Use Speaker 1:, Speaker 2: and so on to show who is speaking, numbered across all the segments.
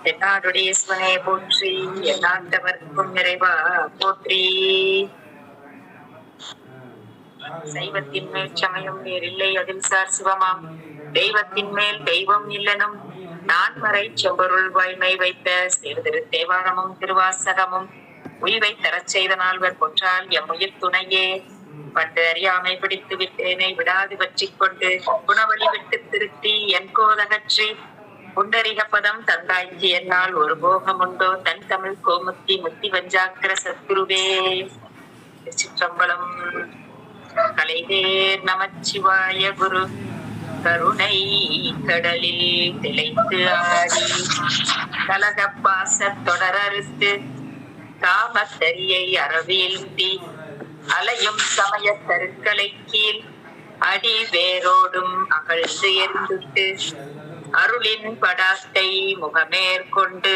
Speaker 1: தென்னாடுடைய சிவனே போற்றி, எந்நாட்டவர்க்கும் நிறைவா போற்றி. சைவத்தின் மேல் சமயம் வேறில்லை, அதில் சார் சிவமாம். தெய்வத்தின் மேல் தெய்வம் இல்லனும் நான்மறை செம்பொருள் வாய்மை வைத்த சீர்திரு தேவாரமும் திருவாசகமும் உய்வை தரச் செய்த நால்வர் கொன்றால் எம்முயிர் துணையே. பண்டு அறியாமை பிடித்து விட்டேனை விடாது பற்றிக் கொண்டு குணவழி விட்டு திருத்தி என் கோதகற்றி புண்டரிக பதம் தந்தாய்க்கு என்னால் ஒரு போகம் உண்டோ தன் தமிழ் கோமுத்தி முத்தி வஞ்சாக்கிர சத்குருவே. சிற்றம்பலம். கலைதேர் நமச்சிவாய குரு கருணை கடலில் திளைத்து ஆடி கலகப்பாச தொடரறுத்து காமத்தரியை அறவீழ்த்தி அலையும் சமய தருக்களை கீழ் அடி வேரோடும் அகழ்ந்து எரிந்துட்டு அருளின் படாத்தை முகமேற்கொண்டு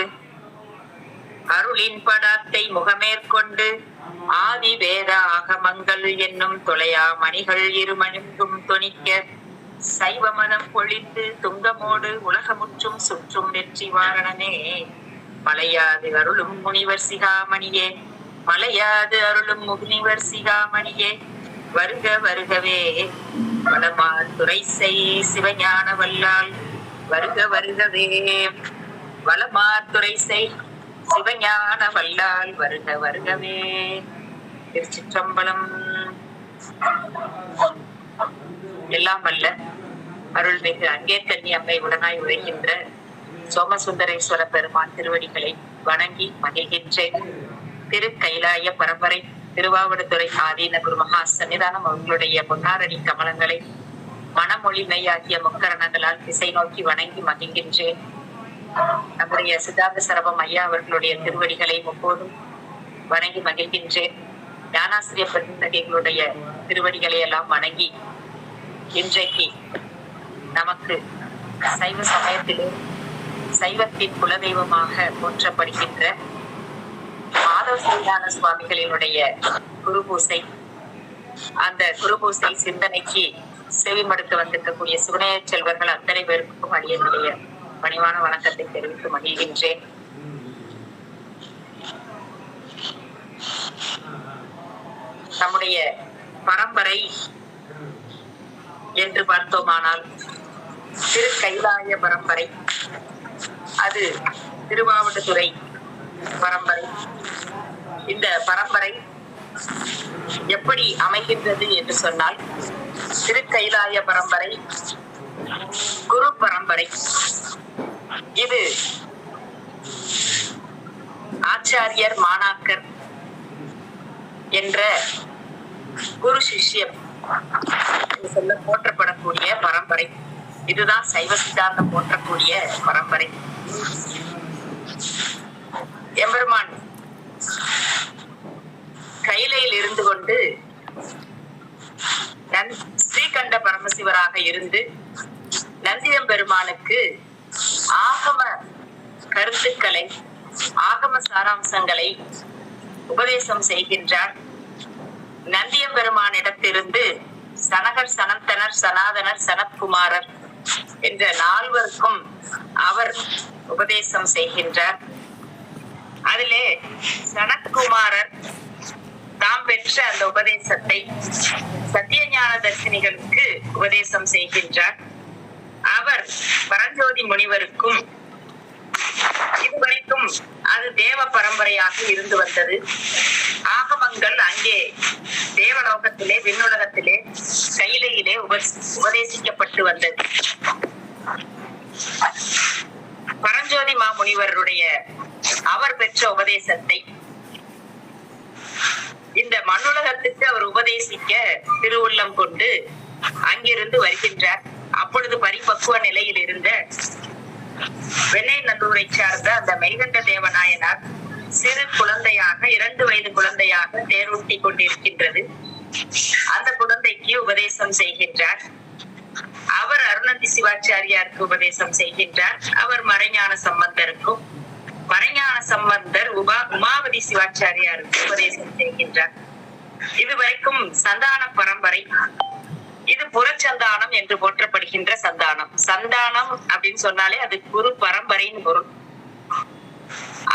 Speaker 1: ஆதி வேத ஆகமங்கள் என்னும் தொலையா மணிகள் இருமணிக்கும் தொனிக்க சைவ மதம் பொழித்து துங்கமோடு உலகமுற்றும் சுற்றும் வெற்றி வாரணனே. மலையாது அருளும் முனிவர் சிகாமணியே, மலையாது அருளும் முனிவர் சிகாமணியே, வருக வருகவே வளமா துறை செய் சிவஞான வல்லால், வருக வருகவே வளமா துறை செய் சிவஞான வல்லால், வருக வருகவே. திருச்சிற்றம்பலம். எல்லாம் வல்ல அருள்மிகு அங்கேற்கண்ணி அம்மை உடனாய் உரைக்கின்ற சோமசுந்தரேஸ்வர பெருமான் திருவடிகளை வணங்கி மகிழ்கின்றேன். திரு கைலாய பரம்பரை திருவாவடுதுறை ஆதீன குரு மகா சன்னிதானம் அவர்களுடைய பொன்னாரடி கமலங்களை மனமொழிமை ஆகிய முக்கரணங்களால் திசை நோக்கி வணங்கி மகிழ்கின்றேன். நம்முடைய சித்தாந்த சரபம் ஐயா அவர்களுடைய திருவடிகளை முப்போதும் வணங்கி மகிழ்கின்றேன். ஞானாசிரிய பெருந்தகைகளுடைய திருவடிகளை எல்லாம் வணங்கி இன்றைக்கு நமக்கு சைவ சமயத்திலே சைவத்தின் குலதெய்வமாக போற்றப்படுகின்ற மாதவ சன்னிதான சுவாமிகளினுடைய குருபூசை, அந்த குருபூசை சிந்தனைக்கு செவிமடுத்து வந்திருக்கக்கூடிய சுவனேய செல்வர்கள் அத்தனை பேருக்கும் அடியனுடைய பணிவான வணக்கத்தை தெரிவித்து மகிழ்கின்றேன். நம்முடைய பரம்பரை என்று பார்த்தோமானால் திரு கைலாய பரம்பரை, அது திருவாவடுதுறை பரம்பரை. இந்த பரம்பரை எப்படி அமைகின்றது என்று சொன்னால், திரு கைலாய பரம்பரை குரு பரம்பரை. இது ஆச்சாரியர் மாணாக்கர் என்ற குரு சிஷ்யம் சொல்ல போற்றப்படக்கூடிய பரம்பரை. இதுதான் சைவ சித்தாந்தம் போற்றக்கூடிய பரம்பரை. எம்பெருமான் கைலையில் இருந்து கொண்டு ஸ்ரீகண்ட பரமசிவராக இருந்து நந்தியம் பெருமானுக்கு ஆகம கருத்துக்களை, ஆகம சாராம்சங்களை உபதேசம் செய்கின்றார். நந்தியம் பெருமானிடத்திலிருந்து சனகர், சனந்தனர், சனாதனர், சனத்குமாரர் என்ற நால்வருக்கும் அவர் உபதேசம் செய்கின்றார். அதிலே சனத்குமாரர் தாம் பெற்ற அந்த உபதேசத்தை சத்தியஞான தர்சினிகளுக்கு உபதேசம் செய்கின்றார். அவர் பரஞ்சோதி முனிவருக்கும், இதுவரைக்கும் அது தேவ பரம்பரையாக இருந்து வந்தது. ஆகமங்கள் அங்கே தேவலோகத்திலே, விண்ணுலகத்திலே, கைலையிலே உபதேசிக்கப்பட்டு வந்தது. பரஞ்சோதி மாமுனிவருடைய அவர் பெற்ற உபதேசத்தை இந்த மண்ணுலகத்துக்கு அவர் உபதேசிக்க திருவுள்ளம் கொண்டு அங்கிருந்து வருகின்றார். அப்பொழுது பரிபக்குவ நிலையில் இருந்த வெண்ணை நல்லூரை சார்ந்த அந்த மெய்கண்ட தேவநாயனார் சிறு குழந்தையாக, 2 வயது குழந்தையாக தேரூட்டி கொண்டிருக்கின்றது. அந்த குழந்தைக்கு உபதேசம் செய்கின்றார். அவர் அருணந்தி சிவாச்சாரியாருக்கு உபதேசம் செய்கின்றார். அவர் மறைஞான சம்பந்தருக்கும், மறைஞான சம்பந்தர் உமாவதி சிவாச்சாரியாருக்கு உபதேசம் செய்கின்றார். இதுவரைக்கும் சந்தான பரம்பரை. இது புறச்சந்தானம் என்று போற்றப்படுகின்ற சந்தானம். சந்தானம் அப்படின்னு சொன்னாலே அது குரு பரம்பரைன்னு பொருள்.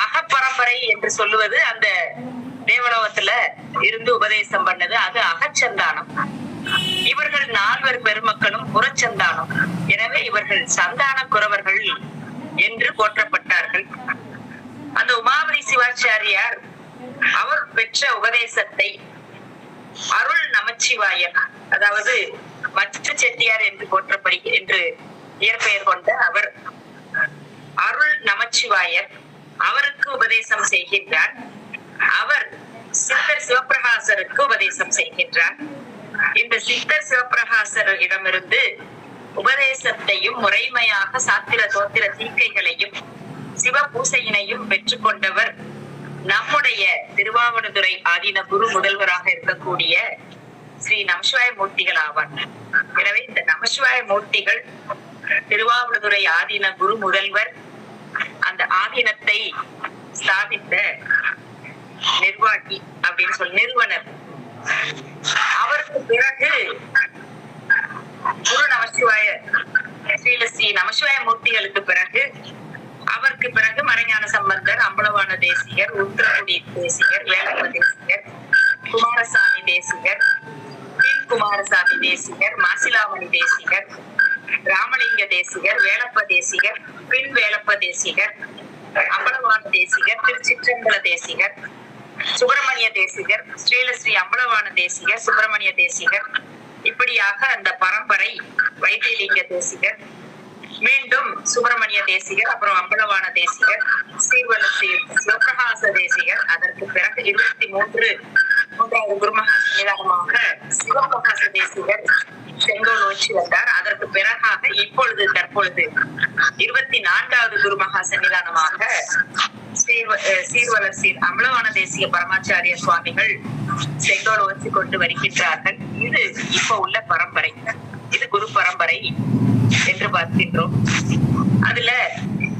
Speaker 1: அகப்பரம்பரை என்று சொல்லுவது அந்த தேவலோகத்துல இருந்து உபதேசம் பண்ணது, அது அகச்சந்தானம். இவர்கள் 4 பெருமக்களும் புறச்சந்தானம். எனவே இவர்கள் சந்தான குறவர்கள் என்று போற்றப்பட்டார்கள். அந்த உமாபதி சிவாச்சாரியார் அவர் பெற்ற உபதேசத்தை அருள் நமச்சிவாயர், அதாவது மச்சு செட்டியார் என்று என்று இயற்பெயர் கொண்ட அவர் அருள் நமச்சிவாயர் அவருக்கு உபதேசம் செய்கின்றார். அவர் சித்தர் சிவபிரகாசருக்கு உபதேசம் செய்கின்றார். இந்த சித்தர் சிவபிரகாசர் இடமிருந்து உபதேசத்தையும் முறைமையாக சாத்திர தோத்திர தீக்கைகளையும் சிவ பூசையினையும் பெற்றுக்கொண்டவர் நம்முடைய திருவாவடுதுறை ஆதீன குரு முதல்வராக இருக்கக்கூடிய ஸ்ரீ நமசிவாய மூர்த்திகள் ஆவார். எனவே இந்த நமசிவாய மூர்த்திகள் திருவாவடுதுறை ஆதீன குரு முதல்வர், அந்த ஆதீனத்தை ஸ்தாபித்த நிர்வாகி அப்படின்னு சொல்லி நிறுவனர். அவருக்கு பிறகு குரு நமசிவாய ஸ்ரீ நமசிவாய மூர்த்திகளுக்கு பிறகு அவருக்கு பிறகு மறைஞான சம்பந்தர், அம்பலவான தேசிகர், உத்திரகுடி தேசிகர், வேலப்ப தேசிகர், குமாரசாமி தேசிகர், பின் குமாரசாமி தேசிகர், மாசிலாமணி தேசிகர், ராமலிங்க தேசிகர், வேலப்ப தேசிகர், பின் வேலப்ப தேசிகர், அம்பலவான தேசிகர், திருச்சிற்றம்பல தேசிகர், சுப்பிரமணிய தேசிகர், ஸ்ரீ அம்பலவான தேசிகர், சுப்பிரமணிய தேசிகர், இப்படியாக அந்த பரம்பரை வைத்தியலிங்க தேசிகர், மீண்டும் சுப்பிரமணிய தேசிகர், அப்புறம் அம்பலவான தேசிகர், சிவபிரகாச தேசிகர், அதற்கு பிறகு 23வது குருமகா சன்னிதானமாக சிவபிரகாச தேசிகர் செங்கோல் வச்சு வந்தார். அதற்கு பிறகாக இப்பொழுது தற்பொழுது 24வது குருமகா சன்னிதானமாக சீர்வளர் அம்பலவான தேசிய பரமாச்சாரிய சுவாமிகள் செங்கோல் வச்சு கொண்டு வருகின்றார்கள். இது இப்ப உள்ள பரம்பரை, இது குரு பரம்பரை என்று பார்க்கின்றோம். அதுல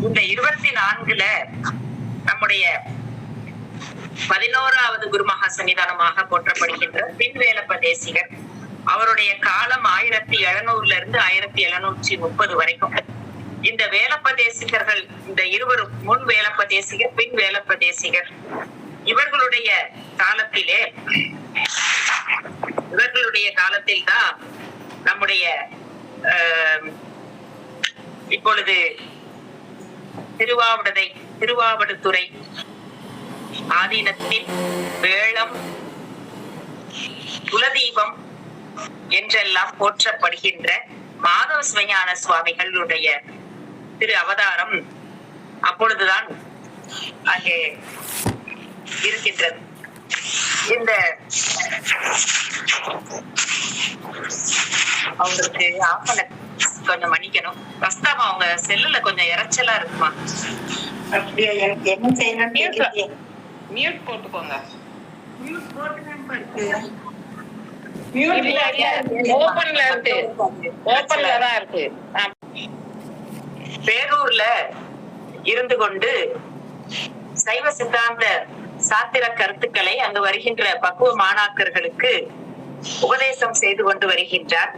Speaker 1: இந்த 24ல நம்முடைய 11வது குருமகா சன்னிதானமாக போற்றப்படுகின்ற பின் வேலப்ப தேசிகர், அவருடைய காலம் 1700 இருந்து 1730 வரைக்கும். இந்த வேலப்ப தேசிகர்கள், இந்த இருவரும், முன் வேலப்ப தேசிகர், பின் வேலப்ப தேசிகர், இவர்களுடைய காலத்தில் தான் நம்முடைய இப்பொழுது திருவாவடுதுறை ஆதீனத்தின் வேளம், குலதீபம் என்றெல்லாம் போற்றப்படுகின்ற மாதவ சிவஞான சுவாமிகளுடைய திரு அவதாரம் அப்பொழுதுதான் அங்கே இருக்கின்றது. இந்த அவங்களுக்கு ஆப்பன கொஞ்சம் மன்னிக்கணும், வஸ்தாமா அவங்க செல்லுல கொஞ்சம் இறைச்சலா இருக்குமா?
Speaker 2: அப்படியா? எனக்கு என்ன செய்யணும்?
Speaker 3: மியூட் போட்டுக்கோங்க. ஓபன்ல இருக்கு, ஓபன்ல தான் இருக்கு.
Speaker 1: பேரூர்ல இருந்து கொண்டு சைவ சித்தாந்த சாத்திர கருத்துக்களை அங்கு வருகின்ற பக்குவ மாணாக்கர்களுக்கு உபதேசம் செய்து கொண்டு வருகின்றார்.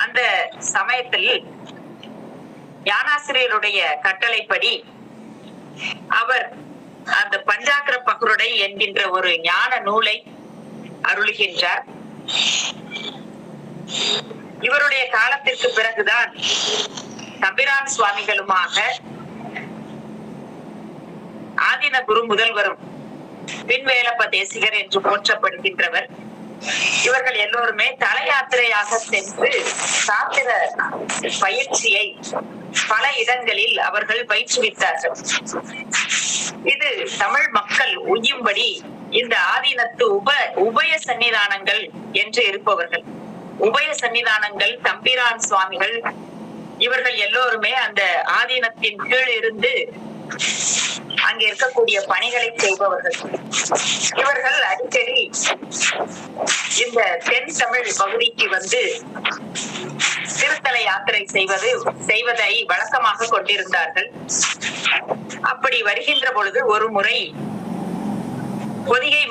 Speaker 1: அந்த சமயத்தில் ஞானாசிரியருடைய கட்டளைப்படி அவர் அந்த பஞ்சாக்கர பகுருடை என்கின்ற ஒரு ஞான நூலை அருளுகின்றார். இவருடைய காலத்திற்கு பிறகுதான் தம்பிரான் சுவாமிகளுமாக ஆதீன குரு முதல்வரும் பின்வேலப்ப தேசிகர் என்று போற்றப்படுகின்றவர். இவர்கள் எல்லோருமே தல யாத்திரையாக சென்று சாத்திர பயிற்சியை பல இடங்களில் அவர்கள் பயிற்றுவித்தார்கள். இது தமிழ் மக்கள் உய்யும்படி இந்த ஆதீனத்து உபய சன்னிதானங்கள் என்று இருப்பவர்கள், உபய சன்னிதானங்கள், தம்பிரான் சுவாமிகள், இவர்கள் எல்லோருமே அந்த ஆதீனத்தின் கீழ் இருந்து அங்கே இருக்கக்கூடிய பணிகளை செய்பவர்கள். இவர்கள் அடிக்கடி இந்த தென் தமிழ் பகுதிக்கு வந்து திருத்தல யாத்திரை செய்வதை வழக்கமாக கொண்டிருந்தார்கள். அப்படி வருகின்ற பொழுது ஒரு முறை பொதிகை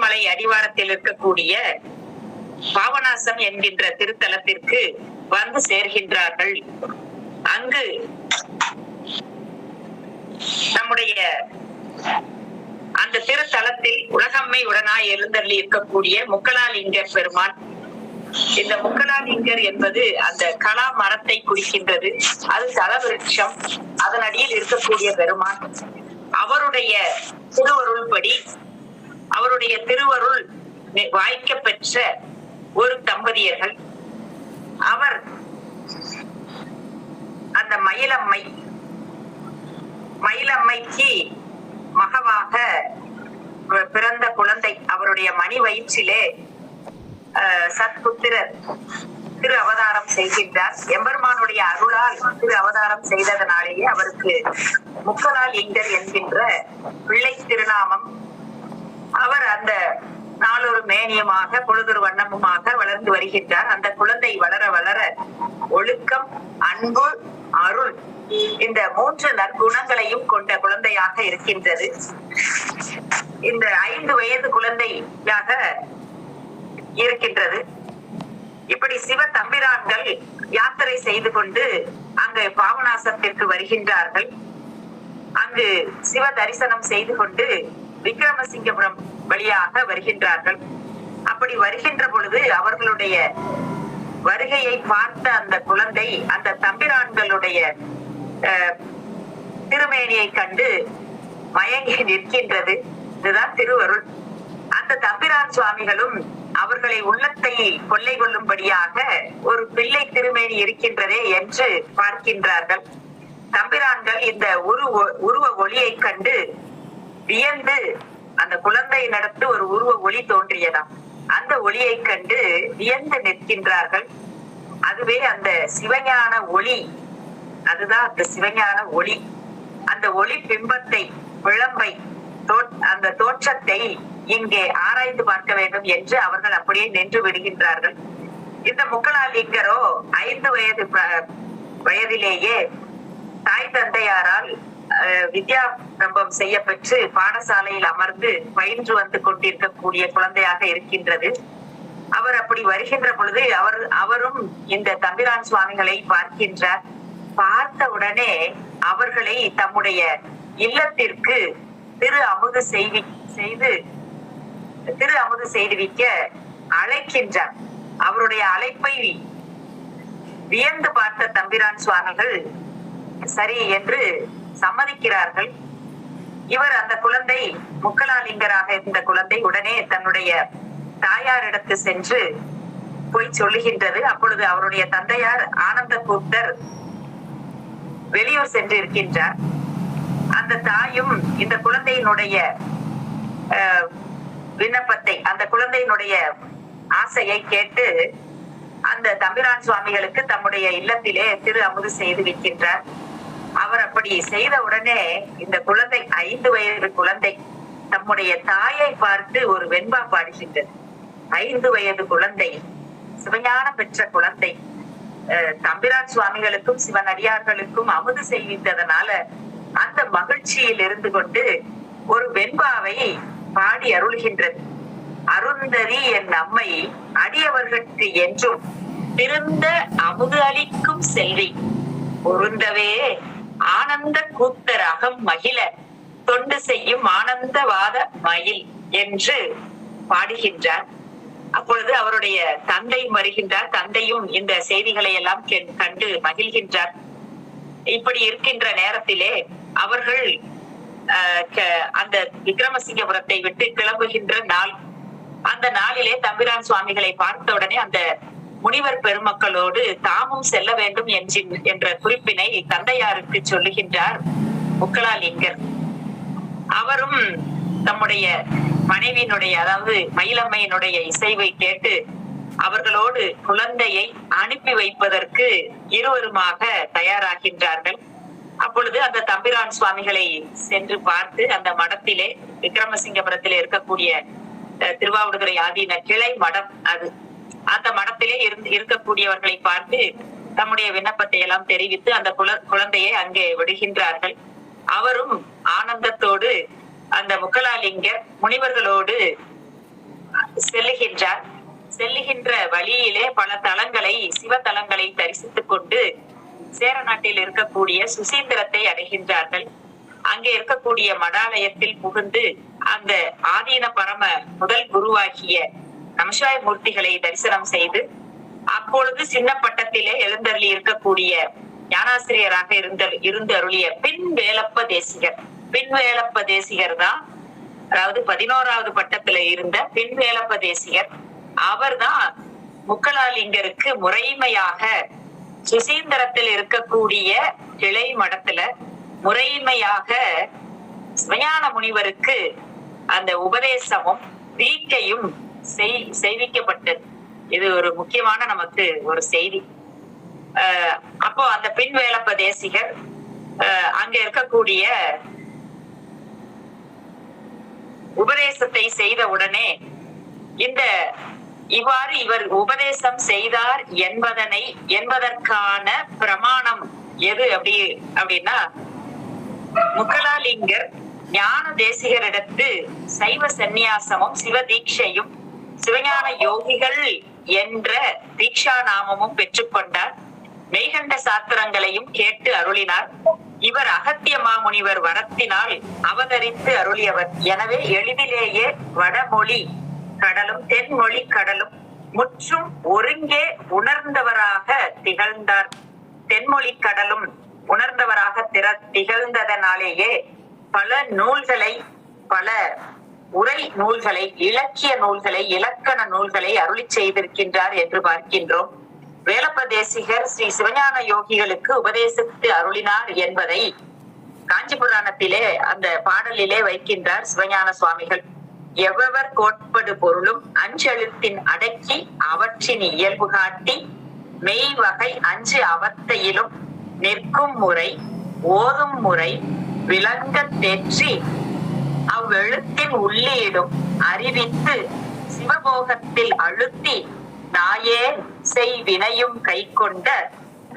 Speaker 1: மலை அடிவாரத்தில் இருக்கக்கூடிய பாவநாசம் என்கின்ற திருத்தலத்திற்கு வந்து சேர்கின்றார்கள். அங்கு நம்முடைய அந்த திருத்தலத்தில் உலகம்மை உடனாய் எழுந்தருளி இருக்கக்கூடிய முக்கலாலிங்கர் பெருமான். இந்த முக்கலாலிங்கர் என்பது அந்த கலா மரத்தை குறிக்கின்றது. அது தலவிருட்சம். அதன் அடியில் இருக்கக்கூடிய பெருமான். அவருடைய திருவருள்படி, அவருடைய திருவருள் வாய்க்க பெற்ற ஒரு தம்பதியர்கள். அவர் அந்த மயிலம்மைக்கு மகவாக பிறந்த குழந்தை. அவருடைய மணி வயிற்றிலே சத்புத்திரர் திரு அவதாரம் செய்கின்றார். எம்பெருமானுடைய அருளால் திரு அவதாரம் செய்ததனாலேயே அவருக்கு முக்கலாலிங்கர் என்கின்ற பிள்ளை திருநாமம். அவர் அந்த நாளொரு மேனியமாக பொழுதொரு வண்ணமுமாக வளர்ந்து வருகின்றார். அந்த குழந்தை வளர வளர ஒழுக்கம், அன்பு, அருள் இந்த 3 நற்குணங்களையும் கொண்ட குழந்தையாக இருக்கின்றது. இந்த 5 வயது குழந்தையாக இருக்கின்றது. இப்படி சிவ தம்பிரான்கள் யாத்திரை செய்து கொண்டு அங்கு பாவநாசத்திற்கு வருகின்றார்கள். அங்கு சிவ தரிசனம் செய்து கொண்டு விக்ரமசிங்கபுரம் வழியாக வருகின்றார்கள். அப்படி வருகின்ற பொழுது அவர்களுடைய வருகையை பார்த்த அந்த குழந்தை அந்த தம்பிரான்களுடைய திருமேனியை கண்டு மயங்கி நிற்கின்றது. இதுதான் திருவருள். அந்த தம்பிரான் சுவாமிகளும் அவர்களை உள்ளத்தை கொள்ளை கொள்ளும்படியாக ஒரு பிள்ளை திருமேனி இருக்கின்றதே என்று பார்க்கின்றார்கள். தம்பிரான்கள் இந்த உருவ ஒளியை கண்டு வியந்து, அந்த குழந்தை நடத்து ஒரு உருவ ஒளி தோன்றியதாம். அந்த ஒளியை கண்டு வியந்து நிற்கின்றார்கள். அதுவே அந்த சிவஞான ஒளி. அதுதான் அந்த சிவஞான ஒளி. அந்த ஒளி பிம்பத்தை, விளம்பை, அந்த தோற்றத்தை இங்கே ஆராய்ந்து பார்க்க வேண்டும் என்று அவர்கள் அப்படியே நின்று விடுகின்றார்கள். இந்த முக்கலாலிங்கரோ 5 வயதிலேயே தாய் தந்தையாரால் வித்யாரம்பம் செய்யப்பெற்று பாடசாலையில் அமர்ந்து பயின்று வந்து கொண்டிருக்கக்கூடிய குழந்தையாக இருக்கின்றது. அவர் அப்படி வருகின்ற பொழுது அவரும் இந்த தம்பிரான் சுவாமிகளை பார்க்கின்றார். பார்த்த உடனே அவர்களை தம்முடைய இல்லத்திற்கு திரு அமுது செய்விக்க அழைக்கின்றார். அவருடைய அழைப்பை வியந்து பார்த்த தம்பிரான் சுவாமிகள் சரி என்று சம்மதிக்கிறார்கள். இவர் அந்த குழந்தை முக்கலாலிங்கராக இருந்த குழந்தை உடனே தன்னுடைய தாயாரிடத்து சென்று போய் சொல்லுகின்றது. அப்பொழுது அவருடைய தந்தையார் ஆனந்த கூத்தர் வெளியூர் சென்று இருக்கின்றார். அந்த தாயும் இந்த குழந்தையினுடைய விண்ணப்பத்தை, அந்த குழந்தையினுடைய ஆசையை கேட்டு அந்த தம்பிரான் சுவாமிகளுக்கு தம்முடைய இல்லத்திலே திரு அமுது செய்து வைக்கின்றார். அவர் அப்படி செய்த உடனே இந்த குழந்தை 5 வயது குழந்தை தம்முடைய தாயை பார்த்து ஒரு வெண்பா பாடுகின்றது. 5 வயது குழந்தை, சிவஞான பெற்ற குழந்தை, தம்பிரான் சுவாமிகளுக்கும் சிவனடியார்களுக்கும் அமுது செய்வித்ததனால அந்த மகிழ்ச்சியில் இருந்து கொண்டு ஒரு வெண்பாவை பாடி அருள்கின்றது. அருந்ததி என் அம்மை அடியவர்களுக்கு என்றும் திருந்த அமுது அளிக்கும் செல்வி, பொருந்தவே ஆனந்த கூத்தராக மகிழ தொண்டு செய்யும் ஆனந்தவாத மயில் என்று பாடுகின்றார். அப்பொழுது அவருடைய தந்தை வருகின்றார். தந்தையும் இந்த செய்திகளை எல்லாம் கண்டு மகிழ்கின்றார். இப்படி இருக்கின்ற நேரத்திலே அவர்கள் அந்த விக்ரமசிங்கபுரத்தை விட்டு கிளம்புகின்ற நாள். அந்த நாளிலே தம்பிரான் சுவாமிகளை பார்த்த உடனே அந்த முனிவர் பெருமக்களோடு தாமும் செல்ல வேண்டும் என்ற குறிப்பினை தந்தையாருக்கு சொல்லுகின்றார் முக்கலாலிங்கர். அவரும் தம்முடைய மனைவியினுடைய, அதாவது மயிலம்மையினுடைய இசைவை கேட்டு அவர்களோடு குழந்தையை அனுப்பி வைப்பதற்கு இருவருமாக தயாராகின்றார்கள். அப்பொழுது அந்த தம்பிரான் சுவாமிகளை சென்று பார்த்து அந்த மடத்திலே, விக்ரமசிங்கபுரத்திலே இருக்கக்கூடிய திருவாவடுதுறை ஆதீன கிளை மடம், அந்த மடத்திலே இருக்கக்கூடியவர்களை பார்த்து தம்முடைய விண்ணப்பத்தை எல்லாம் தெரிவித்து அந்த குழந்தையை அங்கே விடுகின்றார்கள். அவரும் ஆனந்தத்தோடு அந்த முக்கலாலிங்கர் முனிவர்களோடு செல்லுகின்றார். செல்லுகின்ற வழியிலே பல தலங்களை, சிவத்தலங்களை தரிசித்துக் கொண்டு சேர நாட்டில் இருக்கக்கூடிய சுசீந்திரத்தை அடைகின்றார்கள். அங்கே இருக்கக்கூடிய மடாலயத்தில் புகுந்து அந்த ஆதீன பரம முதல் குருவாகிய நமசிவாய மூர்த்திகளை தரிசனம் செய்து அப்பொழுது சின்ன பட்டத்திலே எழுந்தருளி இருக்கக்கூடிய ஞானாசிரியராக இருந்து அருளிய பின்வேலப்ப தேசிகர் தான், அதாவது 11வது பட்டத்துல இருந்த பின்வேலப்ப தேசிகர். அவர்தான் முக்கலாலிங்கருக்கு முறைமையாக சுசீந்திரத்தில் இருக்கக்கூடிய கிளை மடத்துல முறைமையாக சிவஞான முனிவருக்கு அந்த உபதேசமும் தீட்சையும் செய்விக்கப்பட்டது. இது ஒரு முக்கியமான நமக்கு ஒரு செய்தி. அப்போ அந்த பின்வேலப்ப தேசிகர் அங்க இருக்கக்கூடிய உபதேசத்தை செய்த உடனே இவ்வாறு இவர் உபதேசம் செய்தார் என்பதற்கான பிரமாணம் எது அப்படின்னா, முக்கலாலிங்கர் ஞான தேசிகரிடத்து சைவ சந்நியாசமும் சிவதீட்சையும் சிவஞான யோகிகள் என்ற தீட்சா நாமமும் பெற்றுக்கொண்டார். மெய்கண்ட சாத்திரங்களையும் கேட்டு அருளினார். இவர் அகத்திய மாமுனிவர் வரத்தினால் அவதரித்து அருளியவர். எனவே எளிதிலேயே வடமொழி கடலும் தென்மொழி கடலும் முற்றும் ஒருங்கே உணர்ந்தவராக திகழ்ந்தார். தென்மொழி கடலும் உணர்ந்தவராக திகழ்ந்ததனாலேயே பல நூல்களை, பல உரை நூல்களை, இலக்கிய நூல்களை, இலக்கண நூல்களை அருளி செய்திருக்கின்றார் என்று பார்க்கின்றோம். வேலப்ப தேசிகர் ஸ்ரீ சிவஞான யோகிகளுக்கு உபதேசித்து அருளினார் என்பதை காஞ்சி புராணத்திலே அந்த பாடலிலே வைக்கின்றார் சிவஞான சுவாமிகள். எவ்வவர் கோட்படு பொருளும் அஞ்செழுத்தின் அடக்கி அவற்றின் இயல்பு காட்டி மெய் வகை அஞ்சு அவத்தையிலும் நிற்கும் முறை ஓதும் முறை விளங்க தேற்றி அவ்வெழுத்தின் உள்ளீடும் அறிவித்து சிவபோகத்தில் அழுத்தி நாயேன் செய் வினையும் கை கொண்ட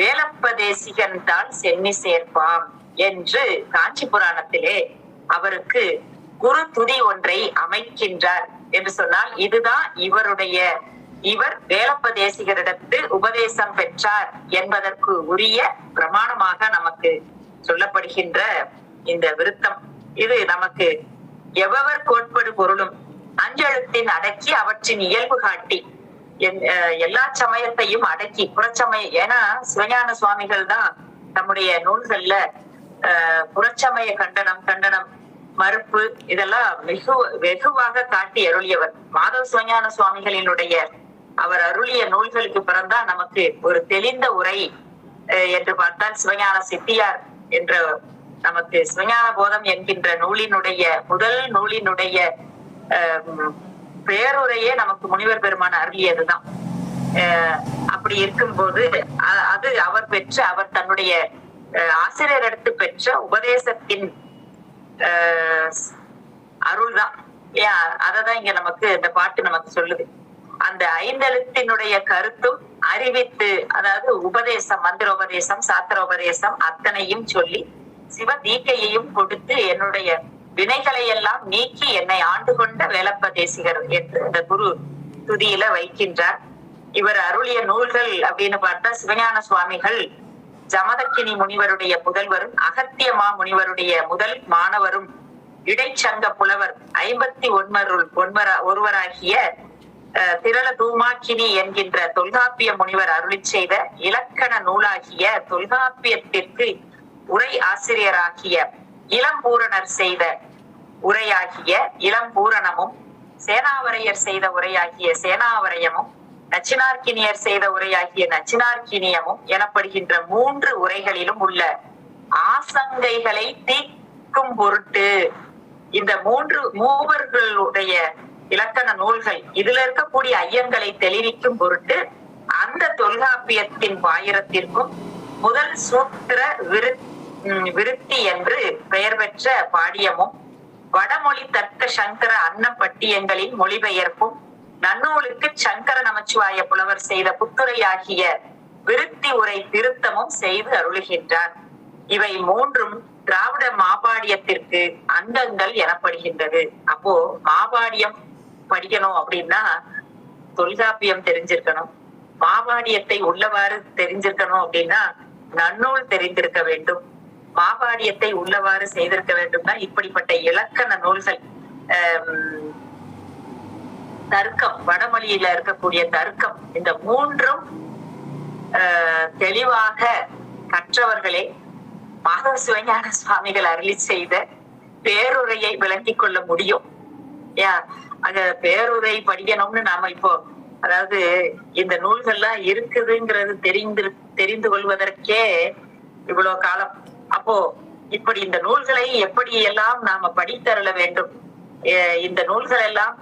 Speaker 1: வேலப்ப தேசிகன் தான் சென்னி சேர்ப்பாம் என்று காஞ்சி புராணத்திலே அவருக்கு குரு துதி ஒன்றை அமைக்கின்றார் என்று சொன்னால், இதுதான் இவர் வேலப்ப தேசிகரிடத்து உபதேசம் பெற்றார் என்பதற்கு உரிய பிரமாணமாக நமக்கு சொல்லப்படுகின்ற இந்த விருத்தம். இது நமக்கு எவ்வவர் கோட்படு பொருளும் அஞ்செழுத்தின் அடக்கி அவற்றின் இயல்பு காட்டி எல்லா சமயத்தையும் அடக்கி புறச்சமயம், ஏன்னா சிவஞான சுவாமிகள் தான் நம்முடைய நூல்கள்ல புறச்சமய கண்டனம் மறுப்பு இதெல்லாம் வெகுவாக காட்டி அருளியவர். மாதவ சிவஞான சுவாமிகளினுடைய அவர் அருளிய நூல்களுக்கு பிறந்தான் நமக்கு ஒரு தெளிந்த உரை என்று பார்த்தால் சிவஞான சித்தியார் என்ற நமக்கு சிவஞான போதம் என்கின்ற முதல் நூலினுடைய பேருரையே நமக்கு முனிவர் பெருமான அருளியதுதான். அப்படி இருக்கும்போது அது அவர் தன்னுடைய ஆசிரியர் எடுத்து பெற்ற உபதேசத்தின் அருள் தான். அததான் இங்க நமக்கு இந்த பாட்டு நமக்கு சொல்லுது. அந்த ஐந்தெழுத்தினுடைய கருத்தும் அறிவித்து, அதாவது உபதேசம், மந்திரோபதேசம், சாத்திரோபதேசம் அத்தனையும் சொல்லி சிவ தீட்சையையும் கொடுத்து என்னுடைய வினைகளை எல்லாம் நீக்கி என்னை ஆண்டு கொண்ட வேலப்ப தேசிகர் என்று இந்த குரு துதியில வைக்கின்றார். இவர் அருளிய நூல்கள் அப்படின்னு பார்த்தா சிவஞான சுவாமிகள் ஜமதக்கினி முனிவருடைய புதல்வரும் அகத்தியமா முனிவருடைய முதல் மாணவரும் இடைச்சங்க புலவர் 51 ஒருவராகிய திரள தூமாக்கினி என்கின்ற தொல்காப்பிய முனிவர் அருளி செய்த இலக்கண நூலாகிய தொல்காப்பியத்திற்கு உரை ஆசிரியராகிய இளம்பூரணர் செய்த உரையாகிய இளம்பூரணமும், சேனாவரையர் செய்த உரையாகிய சேனாவரையமும், நச்சினார்க்கினியர் செய்த உரையாகிய நச்சினார்க்கினியமும் எனப்படுகின்ற 3 உரைகளிலும் உள்ள ஆசங்கைகளை தீர்க்கும் பொருட்டு இந்த மூவர்களுடைய இலக்கண நூல்கள் இதுல இருக்கக்கூடிய ஐயங்களை தெளிவிக்கும் பொருட்டு அந்த தொல்காப்பியத்தின் பாயிரத்திற்கும் முதல் சூத்திர விருத்தி என்று பெயர் பெற்ற பாடியமும் வடமொழி தர்க்க சங்கர அன்னப்பட்டியங்களின் மொழிபெயர்ப்பும் நன்னூலுக்கு சங்கர நமச்சிவாய புலவர் செய்த புத்துரையாகிய விருத்தி உரை திருத்தமும் செய்து அருளுகின்றார். இவை 3ம் திராவிட மாபாடியத்திற்கு அங்கங்கள் எனப்படுகின்றது. அப்போ மாபாடியம் படிக்கணும் அப்படின்னா தொல்காப்பியம் தெரிஞ்சிருக்கணும், மாபாடியத்தை உள்ளவாறு தெரிஞ்சிருக்கணும் அப்படின்னா நன்னூல் தெரிந்திருக்க வேண்டும். மாபாடியத்தை உள்ளவாறு செய்திருக்க வேண்டும்னா இப்படிப்பட்ட இலக்கண நூல்கள், தர்க்கம், வடமொழியில இருக்கக்கூடிய தர்க்கம், இந்த மூன்றும் தெளிவாக கற்றவர்களே மாதவ சிவஞான சுவாமிகள் அருளி செய்த பேருரையை விளங்கிக் கொள்ள முடியும். அங்க பேருரை படிக்கணும்னு நாம இப்போ, அதாவது இந்த நூல்கள்லாம் இருக்குதுங்கிறது தெரிந்து கொள்வதற்கே இவ்வளவு காலம். அப்போ இப்படி இந்த நூல்களை எப்படி எல்லாம் நாம படித்தருள வேண்டும், இந்த நூல்கள் எல்லாம்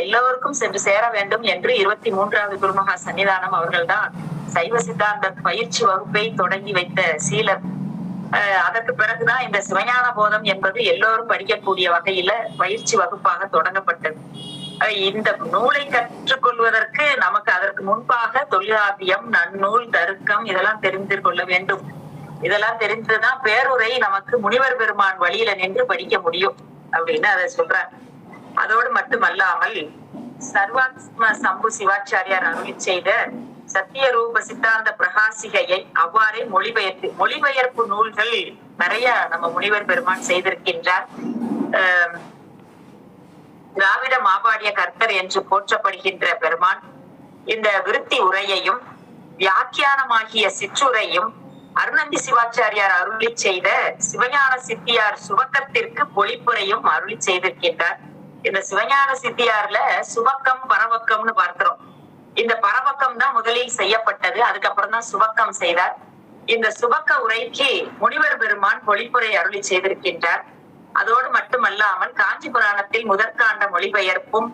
Speaker 1: எல்லோருக்கும் சென்று சேர வேண்டும் என்று 23வது குருமகா சன்னிதானம் அவர்கள்தான் சைவ சித்தாந்த பயிற்சி வகுப்பை தொடங்கி வைத்த சீலர். அதற்கு பிறகுதான் இந்த சிவஞான போதம் என்பது எல்லோரும் படிக்கக்கூடிய வகையில பயிற்சி வகுப்பாக தொடங்கப்பட்டது. இந்த நூலை கற்றுக்கொள்வதற்கு நமக்கு அதற்கு முன்பாக தொல்காப்பியம், நன்னூல், தருக்கம் இதெல்லாம் தெரிந்து கொள்ள வேண்டும். இதெல்லாம் தெரிந்துதான் பேருரை நமக்கு முனிவர் பெருமான் வழியில நின்று படிக்க முடியும் அப்படின்னு அதை சொல்றார். அதோடு மட்டுமல்லாமல் சர்வாத்ம சம்பு சிவாச்சாரியார் அருளி செய்த சத்திய ரூப சித்தாந்த பிரகாசிகையை அவ்வாறே மொழிபெயர்ப்பு நூல்கள் நிறைய நம்ம முனிவர் பெருமான் செய்திருக்கின்றார். திராவிட மாபாடிய கர்த்தர் என்று போற்றப்படுகின்ற பெருமான் இந்த விருத்தி உரையையும் வியாக்கியானமாகிய சிற்றுரையும் அருணந்தி சிவாச்சாரியார் அருளி செய்த சிவஞான சித்தியார் சுவக்கத்திற்கு பொழிப்புரையும் அருளி செய்திருக்கின்றார். இந்த சிவஞான சித்தியார்ல சுவக்கம், பரவக்கம்னு பார்க்கிறோம். இந்த பரவக்கம் தான் முதலில் செய்யப்பட்டது, அதுக்கப்புறம் தான் சுவக்கம் செய்தார். இந்த சுவக்க உரைக்கு முனிவர் பெருமான் பொழிப்புரை அருளி செய்திருக்கின்றார். அதோடு மட்டுமல்லாமல் காஞ்சி புராணத்தில் முதற்காண்ட மொழிபெயர்ப்பும்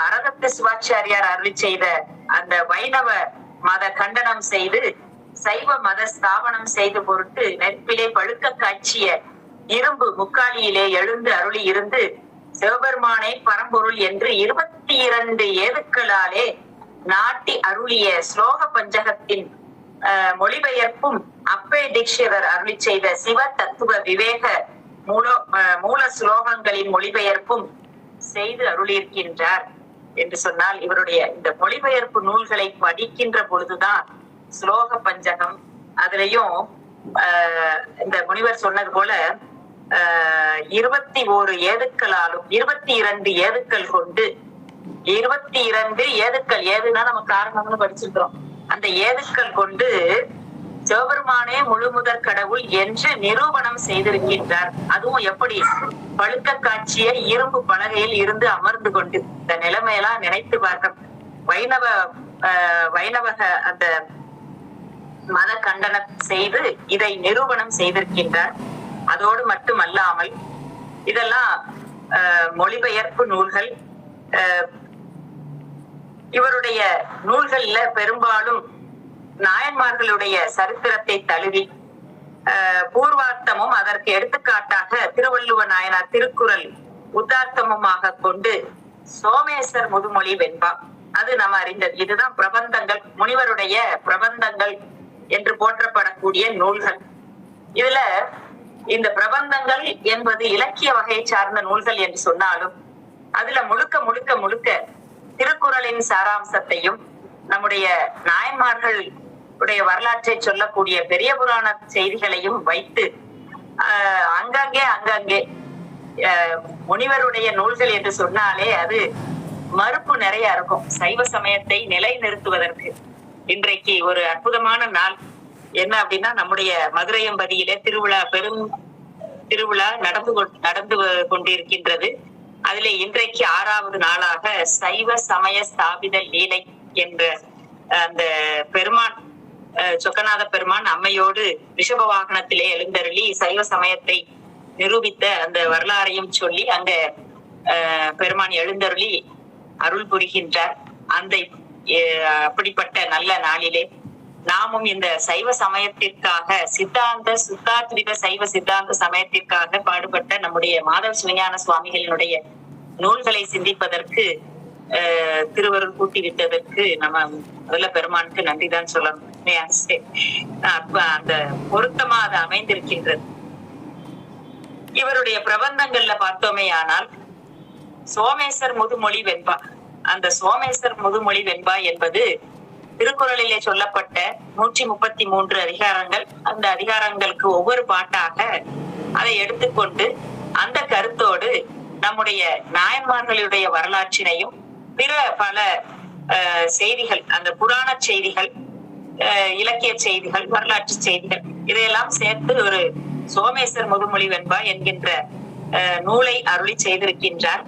Speaker 1: அரகத்து சிவாச்சாரியார் அருளி செய்த அந்த வைணவ மத கண்டனம் செய்து சைவ மத ஸ்தாபனம் செய்து பொருட்டு நெற்பிலே பழுக்க காட்சிய இரும்பு முக்காலியிலே எழுந்து அருளி இருந்து சிவபெருமானே பரம்பொருள் என்று 22 ஏதுக்களாலே நாட்டி அருளிய ஸ்லோக பஞ்சகத்தின் மொழிபெயர்ப்பும் அப்பே தீட்சிதர் அருளி செய்த சிவ தத்துவ விவேக மூல ஸ்லோகங்களின் மொழிபெயர்ப்பும் செய்து அருளியிருக்கின்றார் என்று சொன்னால், இவருடைய இந்த மொழிபெயர்ப்பு நூல்களை படிக்கின்ற பொழுதுதான் ஸ்லோக பஞ்சகம், அதுலயும் இந்த முனிவர் சொன்னது போல 21 ஏதுக்களாலும் 22 ஏதுக்கள் கொண்டு 22 ஏதுக்கள், ஏதுன்னா நம்ம காரணம்னு படிச்சிருக்கிறோம், அந்த ஏதுக்கள் கொண்டு சிவபெருமானே முழுமுதற் கடவுள் என்று நிரூபணம் செய்திருக்கின்றார். அதுவும் எப்படி, பழுக்க காட்சிய இரும்பு பலகையில் இருந்து அமர்ந்து கொண்டு. இந்த நிலைமையெல்லாம் நினைத்து பார்க்க வைணவக அந்த மத கண்டனம் செய்து இதை நிரூபணம் செய்திருக்கின்றார். அதோடு மட்டுமல்லாமல் இதெல்லாம் மொழிபெயர்ப்பு நூல்கள். இவருடைய நூல்கள்ல பெரும்பாலும் நாயன்மார்களுடைய சரித்திரத்தை தழுவி பூர்வார்த்தமும் அதற்கு எடுத்துக்காட்டாக திருவள்ளுவ நாயனார் திருக்குறள் உத்தார்த்தமுமாக கொண்டு சோமேசர் முதுமொழி வெண்பா, அது நம்ம அறிந்தது. இதுதான் பிரபந்தங்கள், முனிவருடைய பிரபந்தங்கள் என்று போற்றப்படக்கூடிய நூல்கள். இதுல இந்த பிரபந்தங்கள் என்பது இலக்கிய வகையை சார்ந்த நூல்கள் என்று சொன்னாலும் அதுல முழுக்க முழுக்க முழுக்க திருக்குறளின் சாராம்சத்தையும் நம்முடைய நாயன்மார்கள் உடைய வரலாற்றை சொல்லக்கூடிய பெரிய புராண செய்திகளையும் வைத்து அங்கங்கே முனிவருடைய நூல்கள் என்று சொன்னாலே அது மறுப்பு நிறைய இருக்கும். சைவ சமயத்தை நிலைநிறுத்துவதற்கு இன்றைக்கு ஒரு அற்புதமான நாள் என்ன அப்படின்னா, நம்முடைய மதுரையம்பதியிலே பெரும் திருவிழா நடந்து கொண்டிருக்கின்றது. அதுல இன்றைக்கு 6வது நாளாக சைவ சமய ஸ்தாபித லீலை என்ற அந்த பெருமான் சொக்கநாத பெருமான் அம்மையோடு ரிஷப வாகனத்திலே எழுந்தருளி சைவ சமயத்தை நிரூபித்த அந்த வரலாறையும் சொல்லி அங்க பெருமான் எழுந்தருளி அருள் புரிகின்றார். அந்த அப்படிப்பட்ட நல்ல நாளிலே நாமும் இந்த சைவ சமயத்திற்காக சுத்தாத்வித சைவ சித்தாந்த சமயத்திற்காக பாடுபட்ட நம்முடைய மாதவ சிவஞான சுவாமிகளினுடைய நூல்களை சிந்திப்பதற்கு திருவருள் கூட்டி விட்டதற்கு நம்ம முதல்ல பெருமானுக்கு நன்றிதான் சொல்லணும். அந்த பொருத்தமா அது அமைந்திருக்கின்றது. இவருடைய பிரபந்தங்கள்ல பார்த்தோமே ஆனால் சோமேசர் முதுமொழி வெண்பா, அந்த சோமேசர் முதுமொழி வெண்பா என்பது திருக்குறளிலே சொல்லப்பட்ட 133 அதிகாரங்கள், அந்த அதிகாரங்களுக்கு ஒவ்வொரு பாட்டாக அதை எடுத்துக்கொண்டு அந்த கருத்தோடு நம்முடைய நாயன்மார்களுடைய வரலாற்றினையும் பிற பல செய்திகள், அந்த புராண செய்திகள், இலக்கிய செய்திகள், வரலாற்று செய்திகள், இதையெல்லாம் சேர்த்து ஒரு சோமேசர் முதுமொழி வெண்பா என்கின்ற நூலை அருளி செய்திருக்கின்றார்.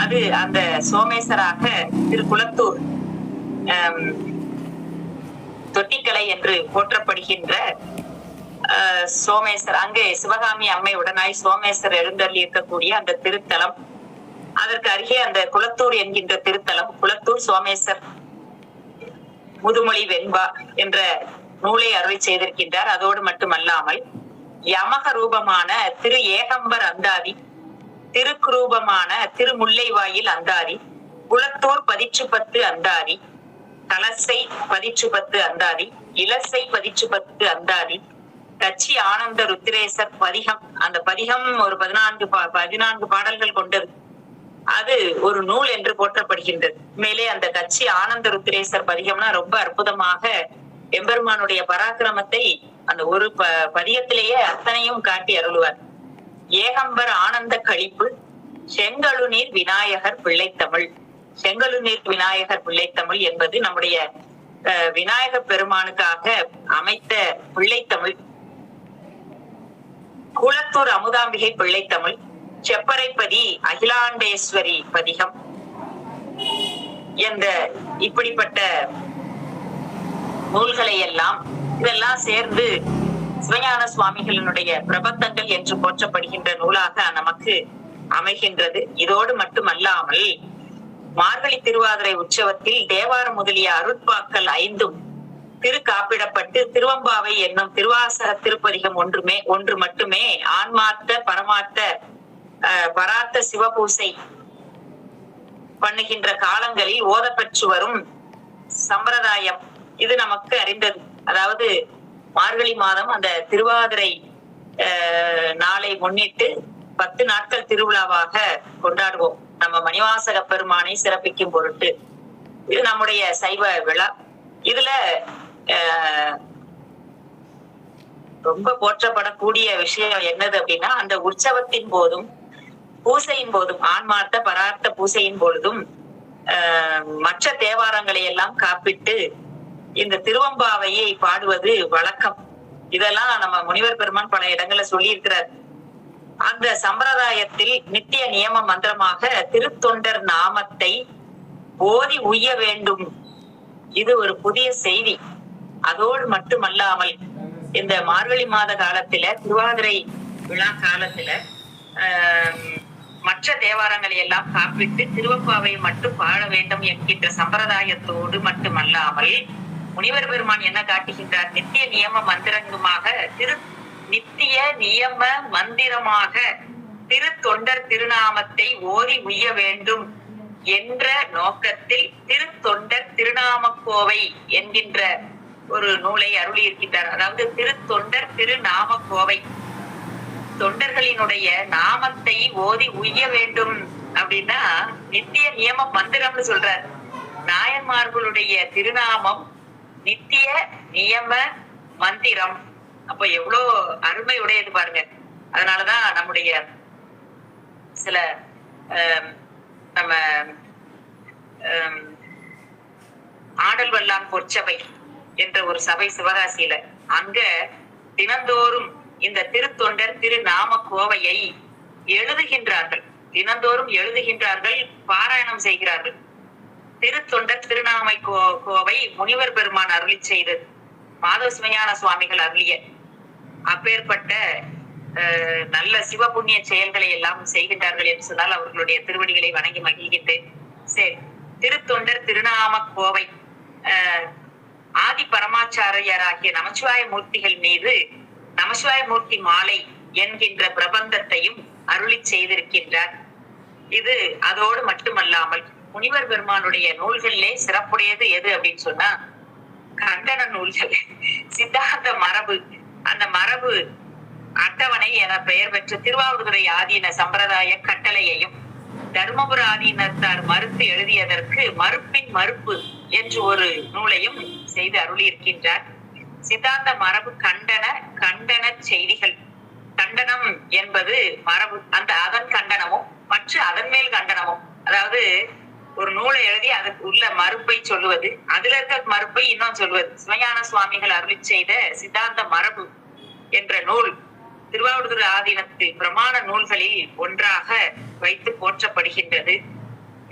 Speaker 1: அது அந்த சோமேசராக திருக்குளத்தூர் தொட்டிக்கலை என்று போற்றப்படுகின்ற சோமேசர், அங்கே சிவகாமி அம்மை உடனாய் சோமேசர் எழுந்தருளி இருக்கக்கூடிய அந்த திருத்தலம், அதற்கு அருகே அந்த குளத்தூர் என்கின்ற திருத்தலம், குளத்தூர் சோமேசர் முதுமொழி வெண்பா என்ற நூலை அருளி செய்திருக்கின்றார். அதோடு மட்டுமல்லாமல் யமக ரூபமான திரு ஏகம்பர் அந்தாதி, திருக்குரூபமான திருமுல்லைவாயில் அந்தாதி, குளத்தூர் 10 அந்தாதி, கலசை 10 அந்தாதி, இலசை 10 அந்தாதி, கச்சி ஆனந்த ருத்ரேசர் பதிகம், அந்த பதிகம் ஒரு 14 பாடல்கள் கொண்டது. அது ஒரு நூல் என்று போற்றப்படுகின்றது. மேலே அந்த கச்சி ஆனந்த ருத்ரேசர் பதிகம்னா ரொம்ப அற்புதமாக எம்பெருமானுடைய பராக்கிரமத்தை அந்த ஒரு பதியத்திலேயே அத்தனையும் காட்டி அருள்வார். ஏகம்பர் ஆனந்த கழிப்பு, செங்கழுநீர் விநாயகர் பிள்ளைத்தமிழ். செங்கழுநீர் விநாயகர் பிள்ளைத்தமிழ் என்பது நம்முடைய விநாயகர் பெருமானுக்காக அமைத்த பிள்ளைத்தமிழ். குளத்தூர் அமுதாம்பிகை பிள்ளைத்தமிழ், செப்பரைப்பதி அகிலாண்டேஸ்வரி பதிகம், என்ற இப்படிப்பட்ட நூல்களை எல்லாம் இதெல்லாம் சேர்ந்து சிவஞான சுவாமிகளினுடைய பிரபந்தங்கள் என்று போற்றப்படுகின்ற நூலாக நமக்கு அமைகின்றது. இதோடு மட்டுமல்லாமல் மார்கழி திருவாதிரை உற்சவத்தில் தேவாரம் முதலிய அருட்பாக்கள் 5 திருக்காப்பிடப்பட்டு திருவம்பாவை என்னும் திருவாசக திருப்பதிகம் ஒன்று மட்டுமே ஆன்மார்த்த பரார்த்த சிவபூசை பண்ணுகின்ற காலங்களில் ஓதப்பெற்று வரும் சம்பிரதாயம் இது நமக்கு அறிந்தது. அதாவது மார்கழி மாதம் அந்த திருவாதிரை நாளை முன்னிட்டு 10 நாட்கள் திருவிழாவாக கொண்டாடுவோம், நம்ம மணிவாசக பெருமானை சிறப்பிக்கும் பொருட்டு. இது நம்முடைய சைவ விழா. இதுல ரொம்ப போற்றப்படக்கூடிய விஷயம் என்னது அப்படின்னா, அந்த உற்சவத்தின் போதும் பூசையின் போதும், ஆன்மார்த்த பரார்த்த பூசையின் பொழுதும் மற்ற தேவாரங்களை எல்லாம் காப்பிட்டு இந்த திருவம்பாவையை பாடுவது வழக்கம். இதெல்லாம் நம்ம முனிவர் பெருமான் பல இடங்கள்ல சொல்லி இருக்கிறார். அந்த சம்பிரதாயத்தில் நித்திய நியம மந்திரமாக திருத்தொண்டர் நாமத்தை ஓதி உய்ய வேண்டும். இது ஒரு புதிய செய்தி. அதோடு மட்டுமல்லாமல் இந்த மார்கழி மாத காலத்துல, திருவாதிரை விழா காலத்துல மற்ற தேவாரங்களை எல்லாம் காப்பிட்டு திருவம்பாவை மட்டும் பாட வேண்டும் என்கின்ற சம்பிரதாயத்தோடு மட்டுமல்லாமல் முனிவர் பெருமான் என்ன காட்டுகின்றார்? நித்திய நியம மந்திரங்குமாக நித்திய நியம மந்திரமாக திருத்தொண்டர் திருநாமத்தை ஓதி உய்ய வேண்டும் என்ற நோக்கத்தில் திருத்தொண்டர் திருநாமக்கோவை என்கின்ற ஒரு நூலை அருளி இருக்கின்றார். அதாவது திருத்தொண்டர் திருநாமக்கோவை, தொண்டர்களினுடைய நாமத்தை ஓதி உய்ய வேண்டும் அப்படின்னா நித்திய நியம மந்திரம்னு சொல்றார். நாயன்மார்களுடைய திருநாமம் நித்திய நியம மந்திரம். அப்ப எவ்வளவு அருமை உடையது பாருங்க. அதனாலதான் நம்முடைய சில நம்ம ஆடல் வல்லான் பொற்சபை என்ற ஒரு சபை சிவகாசியில, அங்க தினந்தோறும் இந்த திருத்தொண்டர் திருநாம கோவையை எழுதுகின்றார்கள். தினந்தோறும் எழுதுகின்றார்கள், பாராயணம் செய்கிறார்கள். திருத்தொண்டர் திருநாமை கோவை முனிவர் பெருமான் அருளி செய்தது, மாதவ சிவஞான சுவாமிகள் அருளிய. அப்பேற்பட்ட நல்ல சிவபுண்ணிய செயல்களை எல்லாம் செய்கின்றார்கள் என்று சொன்னால் அவர்களுடைய திருவடிகளை வணங்கி மகிழ்கின்றேன். சரி, திருத்தொண்டர் திருநாம கோவை ஆதி பரமாச்சாரியராகிய நமச்சிவாய மூர்த்திகள் மீது நமசிவாய மூர்த்தி மாலை என்கின்ற பிரபந்தத்தையும் அருளி செய்திருக்கின்றார். இது அதோடு மட்டுமல்லாமல் முனிவர் பெருமானுடைய நூல்களிலே சிறப்புடையது எது அப்படின்னு சொன்னா கண்டன நூல்கள், சித்தாந்த மரபு. அந்த மரபு அட்டவணை என பெயர் பெற்ற திருவாவூர்துறை ஆதீன சம்பிரதாய கட்டளையையும் தருமபுர ஆதீனத்தார் மறுத்து எழுதியதற்கு மறுப்பின் மறுப்பு என்று ஒரு நூலையும் செய்து அருளியிருக்கின்றார். சித்தாந்த மரபு கண்டன செய்திகள். கண்டனம் என்பது மரபு, அதன் கண்டனமும் மற்ற அதன் மேல் கண்டனமும். அதாவது ஒரு நூலை எழுதி அதுக்கு உள்ள மறுப்பை சொல்லுவது, அதுல இருக்க மறுப்பை இன்னும் சொல்வது. சிவஞான சுவாமிகள் அருளி செய்த சித்தாந்த மரபு என்ற நூல் திருவாவடுதுறை ஆதீனத்து பிரமாண நூல்களில் ஒன்றாக வைத்து போற்றப்படுகின்றது.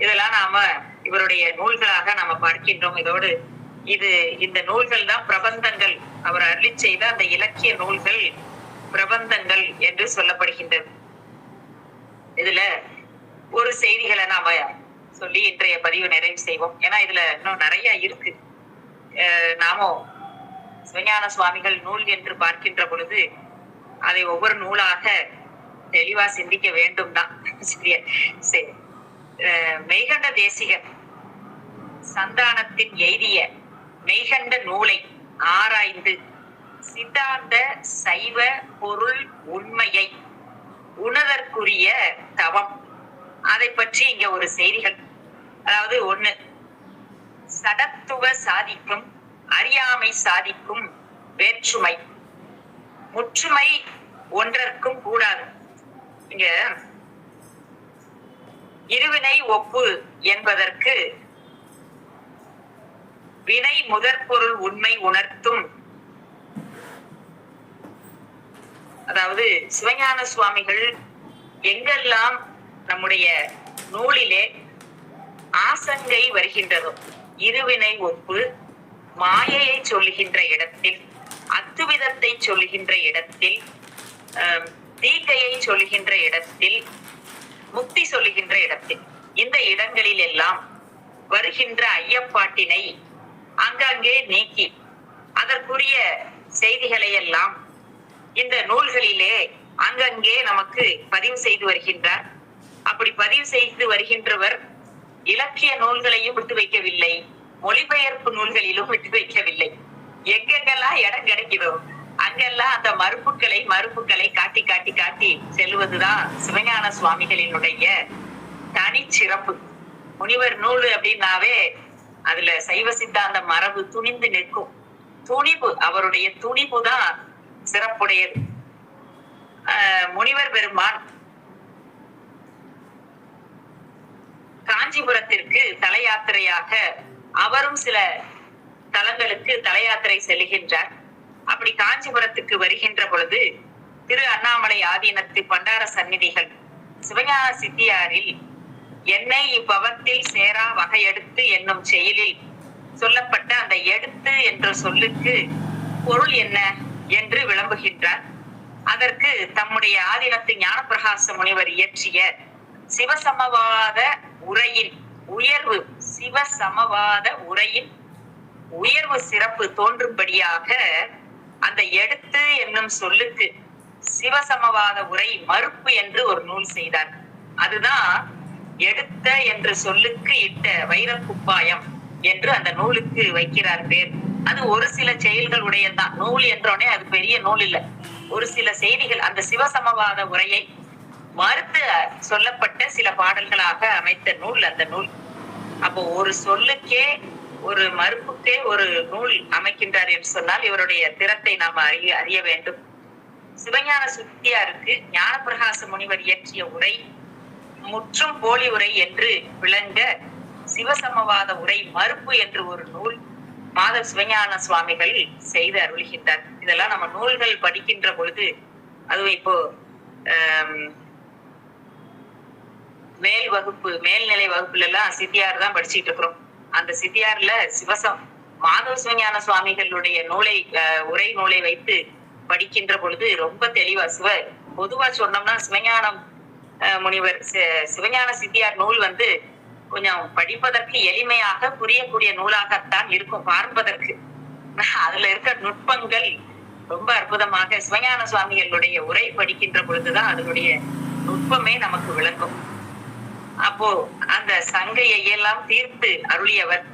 Speaker 1: இதெல்லாம் நாம இவருடைய நூல்களாக நாம பார்க்கின்றோம். இதோடு இந்த நூல்கள் தான் பிரபந்தங்கள். அவர் அருளி செய்த அந்த இலக்கிய நூல்கள் பிரபந்தங்கள் என்று சொல்லப்படுகின்றது. இதுல ஒரு செய்திகளை நாம சொல்லி இன்றைய பதிவு நிறைவு செய்வோம். ஏன்னா இதுல இன்னும் நிறைய இருக்கு. நாமும் சிவஞான சுவாமிகள் நூல் என்று பார்க்கின்ற பொழுது அதை ஒவ்வொரு நூலாக தெளிவா சிந்திக்க வேண்டும் தான். சரியா? சரி. மெய்கண்ட தேசிகர் சந்தானத்தின் எய்திய மெய்கண்ட நூலை ஆராய்ந்து சித்தாந்த சைவ பொருள் உண்மையை உணர்தற்குரிய தவம், அதை பற்றி இங்க ஒரு செய்திகள். அதாவது 1, சடத்துவ சாதிக்கும் அறியாமை சாதிக்கும் வேற்றுமை முற்றுமை ஒன்றற்கும் கூடாது. இங்க இருவினை ஒப்பு என்பதற்கு வினை முதற்பொருள் உண்மை உணர்த்தும். அதாவது சிவஞான சுவாமிகள் எங்கெல்லாம் நம்முடைய நூலிலே ஆசங்கை வருகின்றதோ, இருவினை ஒப்பு மாயையை சொல்லுகின்ற இடத்தில், அத்துவிதத்தை சொல்லுகின்ற இடத்தில், தீக்கையை சொல்லுகின்ற இடத்தில், முக்தி சொல்லுகின்ற இடத்தில், இந்த இடங்களில் எல்லாம் வருகின்ற ஐயப்பாட்டினை அங்கங்கே நீக்கி அதற்குரிய செய்திகளை எல்லாம் இந்த நூல்களிலே அங்கங்கே நமக்கு பதிவு செய்து வருகின்றார். அப்படி பதிவு செய்து வருகின்றவர் இலக்கிய நூல்களையும் விட்டு வைக்கவில்லை, மொழிபெயர்ப்பு நூல்களிலும் விட்டு வைக்கவில்லை. எங்கெங்கெல்லாம் இடம் கிடைக்கிறோ அங்கெல்லாம் அந்த மறுப்புகளை காட்டி காட்டி காட்டி செல்வதுதான் சிவஞான சுவாமிகளினுடைய தனி சிறப்பு. முனிவர் நூல் அப்படின்னாவே அதுல சைவ சித்தாந்த மரபு துணிந்து நிற்கும். துணிவு, அவருடைய துணிவு தான் சிறப்புடையது. முனிவர் பெருமான் காஞ்சிபுரத்திற்கு தல யாத்திரையாக அவரும் சில தலங்களுக்கு தல யாத்திரை செல்கின்றார். அப்படி காஞ்சிபுரத்துக்கு வருகின்ற பொழுது திரு அண்ணாமலை ஆதீனத்து பண்டார சந்நிதிகள் சிவஞான சித்தியாரில் என்னை இப்பவத்தில் சேரா வகையெடுத்து என்னும் செயலில் சொல்லப்பட்ட அந்த எடுத்து என்ற சொல்லுக்கு பொருள் என்ன என்று விளம்புகின்றார். அதற்கு தம்முடைய ஆதீனத்து ஞானப்பிரகாச முனிவர் இயற்றிய சிவசமவாத உரையின் உயர்வு, சிவசமவாத உரையின் உயர்வு சிறப்பு தோன்றும்படியாக அந்த எடுத்து என்னும் சொல்லுக்கு சிவசமவாத உரை மறுப்பு என்று ஒரு நூல் செய்தார். அதுதான் எடுத்த என்று சொல்லுக்கு இட்ட வைரக்குப்பாயம் என்று அந்த நூலுக்கு வைக்கிறார் பேர். அது ஒரு சில செயல்கள் உடையதான். நூல் என்றோடனே அது பெரிய நூல் இல்லை, ஒரு சில செய்திகள். அந்த சிவசமவாத உரையை மறுத்து சொல்லப்பட்ட சில பாடல்களாக அமைத்த நூல் அந்த நூல். அப்போ ஒரு சொல்லுக்கே ஒரு மறுப்புக்கே ஒரு நூல் அமைக்கின்றார் என்று சொன்னால் இவருடைய திறத்தை நாம் அறிய வேண்டும். சிவஞான சித்தியாருக்கு ஞானப்பிரகாச முனிவர் இயற்றிய உரை முற்றும் போலி உரை என்று விளங்க சிவசமவாத உரை மறுப்பு என்று ஒரு நூல் மாதவ சிவஞான சுவாமிகள் செய்து அருள்கின்றார். இதெல்லாம் நம்ம நூல்கள் படிக்கின்ற பொழுது, அதுவும் இப்போ மேல்நிலை வகுப்புல எல்லாம் சித்தியார் தான் படிச்சுட்டு இருக்கிறோம். அந்த சித்தியார்ல மாதவ சிவஞான சுவாமிகளுடைய உரை நூலை வைத்து படிக்கின்ற பொழுது ரொம்ப தெளிவா பொதுவா சொன்னோம்னா சிவஞானம் முனிவர் சிவஞான சித்தியார் நூல் கொஞ்சம் படிப்பதற்கு எளிமையாக புரியக்கூடிய நூலாகத்தான் இருக்கும் பார்ப்பதற்கு. அதுல இருக்க நுட்பங்கள் ரொம்ப அற்புதமாக சிவஞான சுவாமிகளுடைய உரை படிக்கின்ற பொழுதுதான் அதனுடைய நுட்பமே நமக்கு விளங்கும். அப்போ அந்த சங்கையை எல்லாம் தீர்த்து அருளியவர்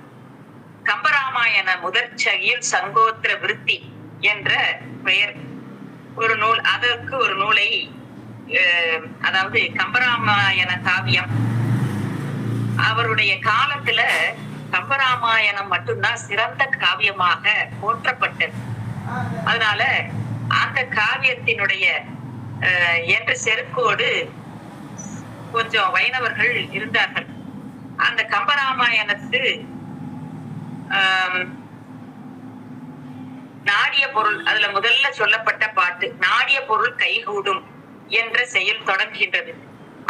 Speaker 1: கம்பராமாயண முதற்சகியில் சங்கோத்திர விருத்தி என்ற பெயர் ஒரு நூல். அதற்கு ஒரு நூலை, அதாவது கம்பராமாயண காவியம் அவருடைய காலத்துல கம்பராமாயணம் மட்டும்தான் சிறந்த காவியமாக போற்றப்பட்டது. அதனால அந்த காவியத்தினுடைய என்ற செருக்கோடு கொஞ்சம் வைணவர்கள் இருந்தார்கள். அந்த கம்பராமாயணத்து நாடிய பொருள், அதுல முதல்ல சொல்லப்பட்ட பாட்டு நாடிய பொருள் கைகூடும் என்ற செயல் தொடங்குகின்றது.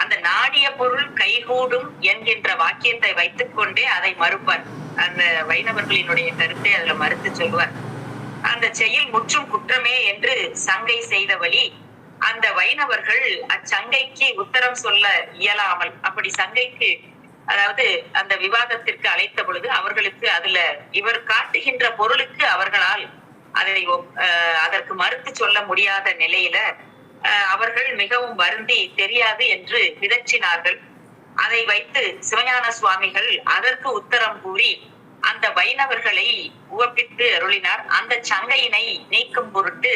Speaker 1: அந்த நாடிய பொருள் கைகூடும் என்கின்ற வாக்கியத்தை வைத்துக் கொண்டே அதை மறுப்பார். அந்த வைணவர்களினுடைய கருத்தை அதுல மறுத்து சொல்வார். அந்த செயல் முற்றும் குற்றமே என்று சங்கை செய்த வழி அந்த வைணவர்கள் அச்சங்கைக்கு உத்தரம் சொல்ல இயலாமல், அப்படி சங்கைக்கு அதாவது அந்த விவாதத்திற்கு அழைத்த பொழுது அவர்களுக்கு அதுல இவர் காட்டுகின்ற பொருளுக்கு அவர்களால் அதற்கு மறுத்து சொல்ல முடியாத நிலையில அவர்கள் மிகவும் வருந்தி தெரியாது என்று பிதற்றினார்கள். அதை வைத்து சிவஞான சுவாமிகள் அதற்கு உத்தரம் கூறி அந்த வைணவர்களை உவப்பித்து அருளினார். அந்த சங்கையினை நீக்கும் பொருட்டு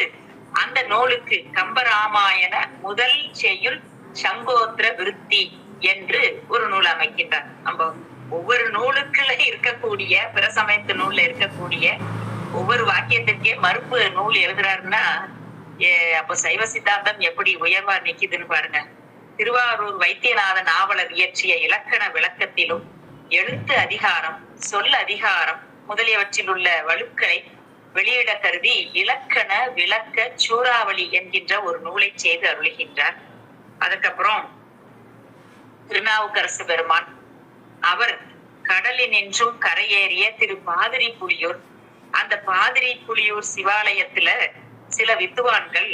Speaker 1: அந்த நூலுக்கு கம்பராமாயண முதல் செய்யுள் சங்கோத்திர விருத்தி என்று ஒரு நூல் அமைக்கின்றார். நம்ம ஒவ்வொரு நூலுக்குள்ள இருக்கக்கூடிய பிற சமயத்து நூல்ல இருக்கக்கூடிய ஒவ்வொரு வாக்கியத்திற்கே மறுப்பு நூல் எழுதுறாருன்னா அப்ப சைவ சித்தாந்தம் எப்படி உயர்வா நிக்குதுன்னு பாருங்க. திருவாரூர் வைத்தியநாத நாவலர் இயற்றிய இலக்கண விளக்கத்திலும் எழுத்து அதிகாரம், சொல் அதிகாரம் முதலியவற்றில் உள்ள வழுக்களை வெளியிட கருதி இலக்கண விளக்க சூறாவளி என்கின்ற ஒரு நூலை செய்து அருளுகின்றார். அதுக்கப்புறம் திருநாவுக்கரசு பெருமான் அவர் கடலினின்றும் கரையேறிய திரு பாதிரி புலியூர், அந்த பாதிரி புலியூர் சிவாலயத்துல சில வித்துவான்கள்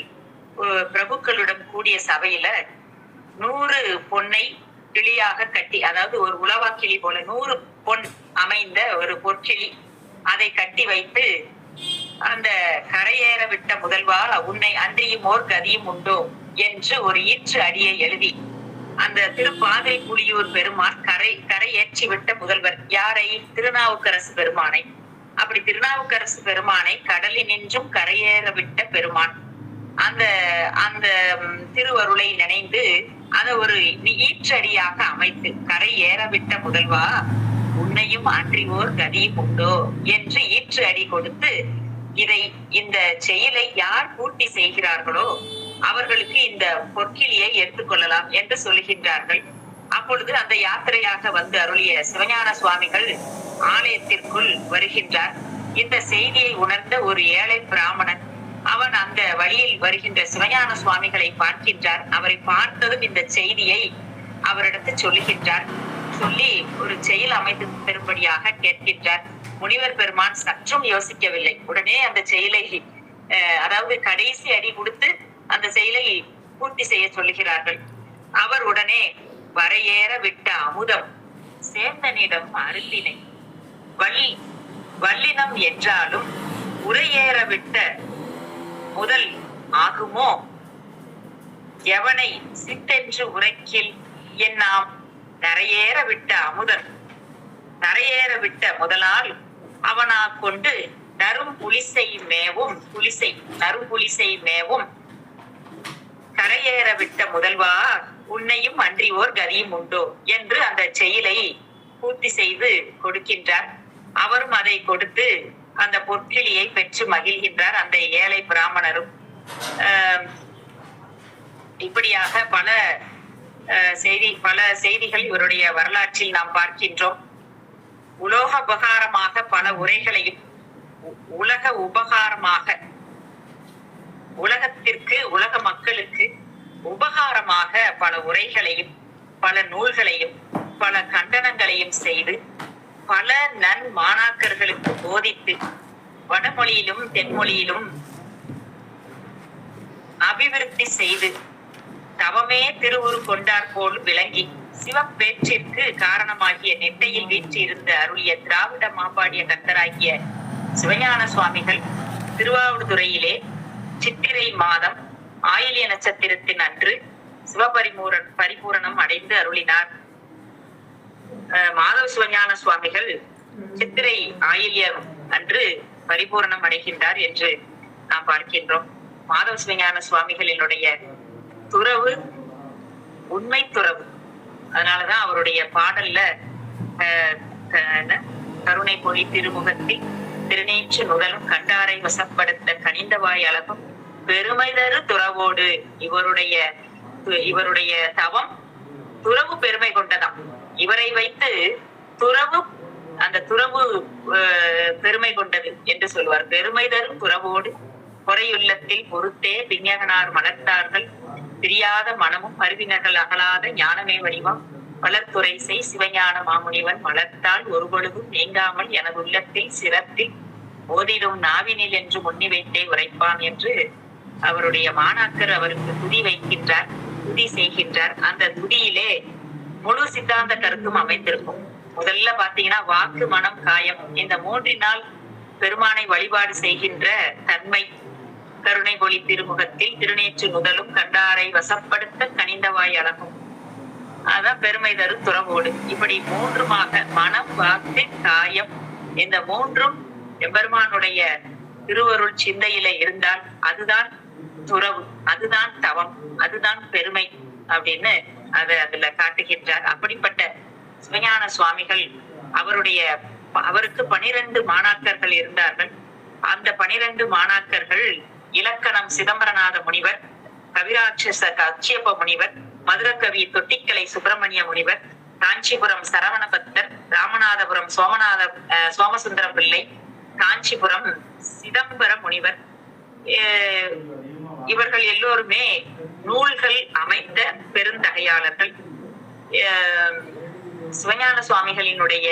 Speaker 1: பிரபுக்களுடன் கூடிய சபையில 100 பொன்னை கிளியாக கட்டி, அதாவது ஒரு உலவா கிளி போல 100 பொன் அமைந்த ஒரு பொற்கிளி, அதை கட்டி வைத்து அந்த கரையேற விட்ட முதல்வா உன்னை அன்றியும் ஓர் கதியும் உண்டோ என்று ஒரு ஈற்று அடியை எழுதி அந்த திருப்பாதிரி புலியூர் பெருமான் கரையேற்றி விட்ட முதல்வர் யாரை? திருநாவுக்கரசு பெருமானை. அப்படி திருநாவுக்கரசு பெருமானை கடலினின்றும் கரையேற விட்ட பெருமான் அந்த அந்த திருவருளை நினைந்து அதை ஒரு ஈற்றடியாக அமைத்து கரை ஏற விட்ட முதல்வா உன்னையும் அன்றியோர் கதியும் உண்டோ என்று ஈற்று அடி கொடுத்து இந்த செயலை யார் பூர்த்தி செய்கிறார்களோ அவர்களுக்கு இந்த பொற்கிளியை எடுத்துக்கொள்ளலாம் என்று சொல்லுகின்றார்கள். அப்பொழுது அந்த யாத்திரையாக வந்து அருளிய சிவஞான சுவாமிகள் ஆலயத்திற்குள் வருகின்றார். இந்த செய்தியை உணர்ந்த ஒரு ஏழை பிராமணன் அவன் அந்த வழியில் வருகின்ற சிவஞான சுவாமிகளை பார்க்கின்றார். அவரை பார்த்ததும் இந்த செய்தியை அவரிடத்து சொல்லுகின்றார். சொல்லி ஒரு செயல் அமைத்து தரும்படியாக கேட்கின்றார். முனிவர் பெருமான் சற்றும் யோசிக்கவில்லை. உடனே அந்த செயலை அதாவது கடைசி அடி கொடுத்து அந்த செயலை பூர்த்தி செய்ய சொல்லுகிறார்கள். அவர் உடனே வரையேற விட்ட அமுதம் சேர்ந்தனிடம் அருந்தினை வல்லினம் என்றாலும் உரையேற விட்ட முதல் ஆகுமோ எவனை சித்தென்று உரைக்கில் என்னாம் நரையேற விட்ட அமுதன் நரையேற விட்ட முதலால் அவனா கொண்டு நறும்புலிசை மேவும் கரையேற விட்ட முதல்வா உன்னையும் அன்றியோர் கதியும் உண்டோ என்று அந்த செயலை பூர்த்தி செய்து கொடுக்கின்றார். அவரும் அதை கொடுத்து அந்த பொற்கிளியை பெற்று மகிழ்கின்றார் அந்த ஏழை பிராமணரும். இப்படியாக பல செய்திகள் இவருடைய வரலாற்றில் நாம் பார்க்கின்றோம். உலோக உபகாரமாக பல உரைகளையும் உலக உபகாரமாக உலகத்திற்கு உலக மக்களுக்கு உபகாரமாக பல உரைகளையும் பல நூல்களையும் பல கண்டனங்களையும் செய்து பல மாணாக்கர்களுக்கு போதித்து வடமொழியிலும் தென்மொழியிலும் அபிவிருத்தி செய்து தவமே திருவுரு கொண்டார் போல் விளங்கி சிவப்பேற்றிற்கு காரணமாகிய நெட்டையில் வீற்றிருந்த அருளிய திராவிட மாபாடிய கர்த்தராகிய சிவஞான சுவாமிகள் திருவாவடுதுறையிலே சித்திரை மாதம் ஆயில்ய நட்சத்திரத்தின் அன்று பரிபூரணம் அடைந்து அருளினார். மாதவ சிவஞான சுவாமிகள் சித்திரை ஆயில்யம் அன்று பரிபூரணம் அடைகின்றார் என்று நாம் பார்க்கின்றோம். மாதவ சிவஞான சுவாமிகளினுடைய துறவு உண்மை துறவு. அதனாலதான் அவருடைய பாடல்ல கருணை பொழி திருமுகத்தில் திருநீற்று நுதலும் கண்டாரை வசப்படுத்த கனிந்தவாய் அழகும் பெருமைதரு துறவோடு. இவருடைய தவம் துறவு பெருமை கொண்டதாம். இவரை வைத்து அந்த துறவு பெருமை கொண்டது என்று சொல்வார். பெருமை தரும் துறவோடு பொறையுள்ளத்தில் பொறுத்தே விஞ்ஞகனார் மலர்த்தார்கள் பிரியாத மனமும் அறிவினர்கள் அகலாத ஞானமே வடிவம் வளர்த்துறை செய் சிவஞான மாமுனிவன் மலர்த்தால் ஒரு பொழுதும் நீங்காமல் எனது உள்ளத்தில் சிரத்தில் ஓதிடும் நாவினில் என்று முன்னி வைத்தே உரைப்பான் என்று அவருடைய மாணாக்கர் அவருக்கு துதி செய்கின்றார். அந்த துதியிலே முழு சித்தாந்த கருத்தும் அமைந்திருக்கும். முதல்ல பாத்தீங்கன்னா வாக்கு மனம் காயம் இந்த மூன்றினால் பெருமானை வழிபாடு செய்கின்ற தன்மை. கருணை பொழி திருமுகத்தில் திருநீற்று நுதலும் கண்டாரை வசப்படுத்த கனிந்தவாய் அழகும், அதான் பெருமை தரு துறவோடு. இப்படி மூன்றுமாக மனம் வாக்கு காயம் இந்த மூன்றும் எம்பெருமானுடைய திருவருள் சிந்தையில இருந்தால் அதுதான் துறவு, அதுதான் தவம், அதுதான் பெருமை அப்படின்னு அதுல காட்டுகின்றார். அப்படிப்பட்ட சிவஞான சுவாமிகள் அவருக்கு 12 மாணாக்கர்கள் இருந்தார்கள். அந்த 12 மாணாக்கர்கள் இலக்கணம் சிதம்பரநாத முனிவர், கவிராட்சச கச்சியப்ப முனிவர், மதுரகவி தொட்டிக்கலை சுப்பிரமணிய முனிவர், காஞ்சிபுரம் சரவணபத்தர், ராமநாதபுரம் சோமசுந்தரம் பிள்ளை, காஞ்சிபுரம் சிதம்பர முனிவர். இவர்கள் எல்லோருமே நூல்கள் அமைத்த பெருந்தகையாளர்கள். சிவஞான சுவாமிகளினுடைய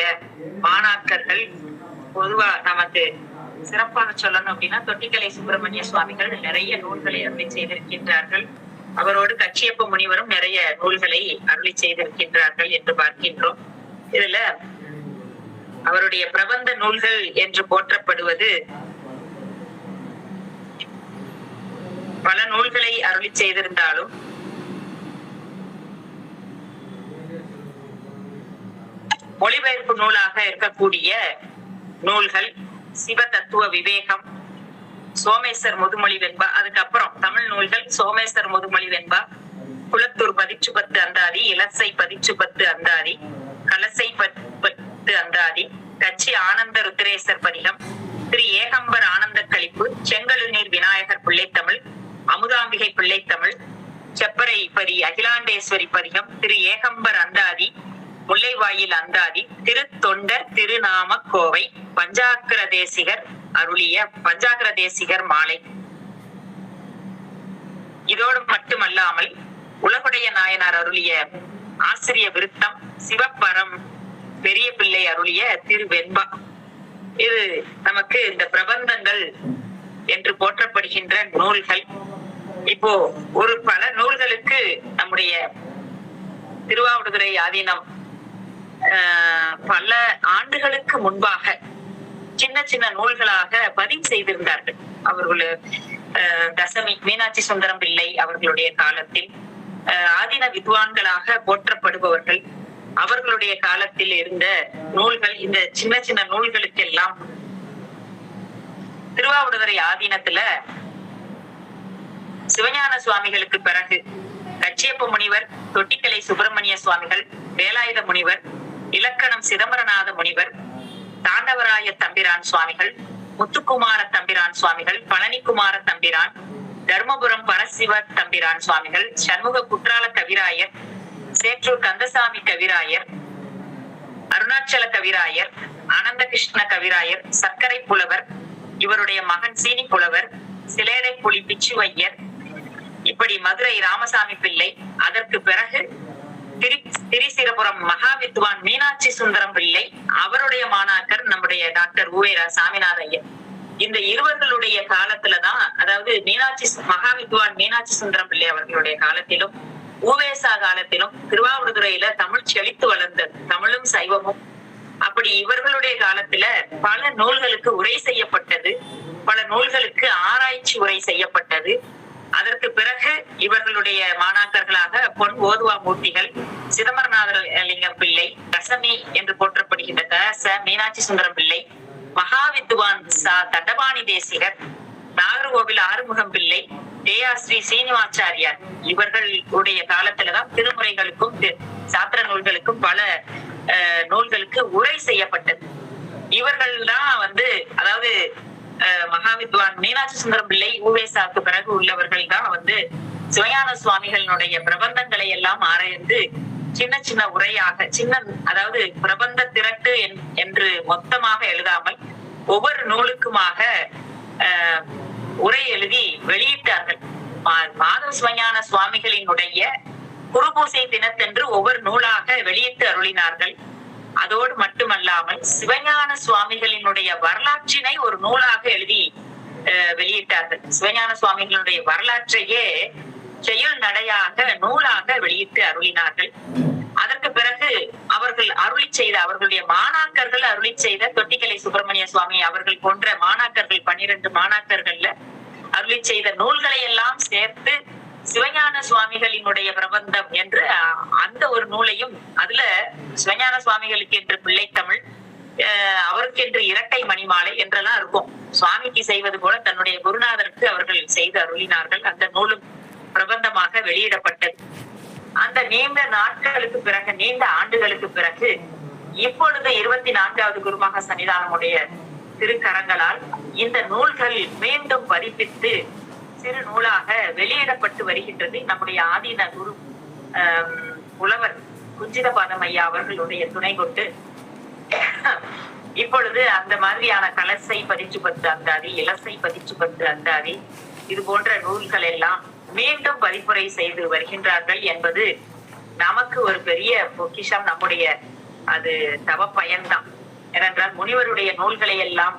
Speaker 1: மாணாக்கர்கள் பொதுவா நமக்கு சிறப்பாக சொல்லணும் அப்படின்னா தொட்டிக்கலை சுப்பிரமணிய சுவாமிகள் நிறைய நூல்களை அருளி செய்திருக்கின்றார்கள். அவரோடு கச்சியப்ப முனிவரும் நிறைய நூல்களை அருளி செய்திருக்கின்றார்கள் என்று பார்க்கின்றோம். இதுல அவருடைய பிரபந்த நூல்கள் என்று போற்றப்படுவது பல நூல்களை அருளி செய்திருந்தாலும் மொழிபெயர்ப்பு நூலாக இருக்கக்கூடிய நூல்கள் சிவ தத்துவ விவேகம், சோமேசர் முதுமொழி வெண்பா, அதுக்கப்புறம் தமிழ் நூல்கள் சோமேசர் முதுமொழி வெண்பா, குளத்தூர் 10 அந்தாதி, இலசை 10 அந்தாதி, கலசை 10 அந்தாதி, கச்சி ஆனந்த ருத்ரேசர் பதிகம், திரு ஏகம்பர் ஆனந்த கழிப்பு, செங்கழுநீர் விநாயகர் பிள்ளைத்தமிழ், அமுதாம்பிகை பிள்ளைத்தமிழ், செப்பரை பரி அகிலாண்டேஸ்வரி பதிகம், திரு ஏகம்பர் அந்தாதி, முல்லைவாயில் அந்தாதி, திருத்தொண்டர் திருநாம கோவை, பஞ்சாக்கர தேசிகர் அருளிய பஞ்சாக்கர தேசிகர் மாலை. இதோடு மட்டுமல்லாமல் உலகுடைய நாயனார் அருளிய ஆசிரிய விருத்தம், சிவபரம் பெரிய பிள்ளை அருளிய திருவெண்பா. இது நமக்கு இந்த பிரபந்தங்கள் என்று போற்றப்படுகின்ற நூல்கள். இப்போ பல நூல்களுக்கு நம்முடைய திருவாவடுதுறை ஆதீனம் பல ஆண்டுகளுக்கு முன்பாக சின்ன சின்ன நூல்களாக பதிவு செய்திருந்தார்கள். அவர்கள் தசமி மீனாட்சி சுந்தரம் பிள்ளை அவர்களுடைய காலத்தில் ஆதீன வித்வான்களாக போற்றப்படுபவர்கள் அவர்களுடைய காலத்தில் இருந்த நூல்கள். இந்த சின்ன சின்ன நூல்களுக்கெல்லாம் திருவாவடுதுறை ஆதீனத்துல சிவஞான சுவாமிகளுக்கு பிறகு கச்சியப்ப முனிவர், தொட்டிக்கலை சுப்பிரமணிய சுவாமிகள், வேலாயுத முனிவர், இலக்கணம் சிதம்பரநாத முனிவர், தாண்டவராய தம்பிரான் சுவாமிகள், முத்துக்குமார தம்பிரான் சுவாமிகள், பழனிக்குமார தம்பிரான், தர்மபுரம் பரசிவ தம்பிரான் சுவாமிகள், சண்முக குற்றால கவிராயர், சேற்றூர் கந்தசாமி கவிராயர், அருணாச்சல கவிராயர், ஆனந்த கிருஷ்ண கவிராயர், சர்க்கரை புலவர், இவருடைய மகன் சீனி புலவர், சிலேடை புலி பிச்சுவையர், இப்படி மதுரை ராமசாமி பிள்ளை, அதற்கு பிறகு திரிசிரபுரம் மகா வித்வான் மீனாட்சி சுந்தரம் பிள்ளை, அவருடைய மாணாக்கர் நம்முடைய டாக்டர் உவேரா சாமிநாத ஐயர். இந்த இருவர்களுடைய காலத்துலதான், அதாவது மகா வித்வான் மீனாட்சி சுந்தரம் பிள்ளை அவர்களுடைய காலத்திலும் ஊவேசா காலத்திலும் திருவாவடுதுறையில தமிழ் செழித்து வளர்ந்தது, தமிழும் சைவமும். அப்படி இவர்களுடைய காலத்துல பல நூல்களுக்கு உரை செய்யப்பட்டது, பல நூல்களுக்கு ஆராய்ச்சி உரை செய்யப்பட்டது. அதற்கு பிறகு இவர்களுடைய மாணாக்கர்களாக பொன் ஓதுவா மூர்த்திகள், சிதம்பரநாத லிங்கம் பிள்ளை, தசமி என்று போற்றப்படுகின்ற மீனாட்சி சுந்தரம் பிள்ளை, மகா வித்வான் தண்டபாணி தேசிகர், நாகர்கோவில் ஆறுமுகம் பிள்ளை, ஸ்ரீ சீனிவாச்சாரியார் இவர்களுடைய காலத்துலதான் திருமுறைகளுக்கும் சாத்திர நூல்களுக்கும் பல நூல்களுக்கு உரை செய்யப்பட்டது. இவர்கள் தான் அதாவது மகாவித்வான் மீனாட்சி சுந்தரம் பிள்ளை ஊவேசாவுக்கு பிறகு உள்ளவர்கள் தான் சிவஞான சுவாமிகளுடைய பிரபந்தங்களை எல்லாம் ஆராய்ந்து சின்ன சின்ன உரையாக அதாவது பிரபந்த திரட்டு என்று மொத்தமாக எழுதாமல் ஒவ்வொரு நூலுக்குமாக உரை எழுதி வெளியிட்டார்கள். மாதவ சிவஞான சுவாமிகளினுடைய குருபூசை தினத்தன்று ஒவ்வொரு நூலாக வெளியிட்டு அருளினார்கள். அதோடு மட்டுமல்லாமல் சிவஞான சுவாமிகளினுடைய வரலாற்றினை ஒரு நூலாக எழுதி வெளியிட்டார்கள். சிவஞான சுவாமிகளுடைய வரலாற்றையே செயல் நடையாக நூலாக வெளியிட்டு அருளினார்கள். அதற்கு பிறகு அவர்கள் அவர்களுடைய மாணாக்கர்கள் அருளி செய்த தொட்டிக்கலை சுப்பிரமணிய சுவாமி அவர்கள் போன்ற மாணாக்கர்கள் 12 மாணாக்கர்கள்ல அருளி செய்த நூல்களை எல்லாம் சேர்த்து சிவஞான சுவாமிகளினுடைய பிரபந்தம் என்று அந்த ஒரு நூலையும், அதுல சிவஞான சுவாமிகளுக்கு என்று பிள்ளைத்தமிழ், அவருக்கு என்று இரட்டை மணிமாலை என்றெல்லாம் இருக்கும். சுவாமிக்கு செய்வது போல தன்னுடைய குருநாதருக்கு அவர்கள் செய்து அருளினார்கள். அந்த நூலும் பிரபந்தமாக வெளியிடப்பட்டது. அந்த நீண்ட நாட்களுக்கு பிறகு, நீண்ட ஆண்டுகளுக்கு பிறகு இப்பொழுது 24வது குருமகா சன்னிதானமுடைய திருக்கரங்களால் இந்த நூல்கள் மீண்டும் பதிப்பித்து சிறு நூலாக வெளியிடப்பட்டு வருகின்றது. நம்முடைய ஆதீன குரு புலவர் குஞ்சிதபாதம் ஐயா அவர்களுடைய துணை கொண்டு இப்பொழுது அந்த மாதிரியான கலசை 10 அந்தாதி, இலசை 10 அந்தாதி இது போன்ற நூல்கள் எல்லாம் மீண்டும் பதிப்புரை செய்து வருகின்றார்கள் என்பது நமக்கு ஒரு பெரிய பொக்கிஷம். நம்முடைய அது தவ பயன்தான். ஏனென்றால் முனிவருடைய நூல்களை எல்லாம்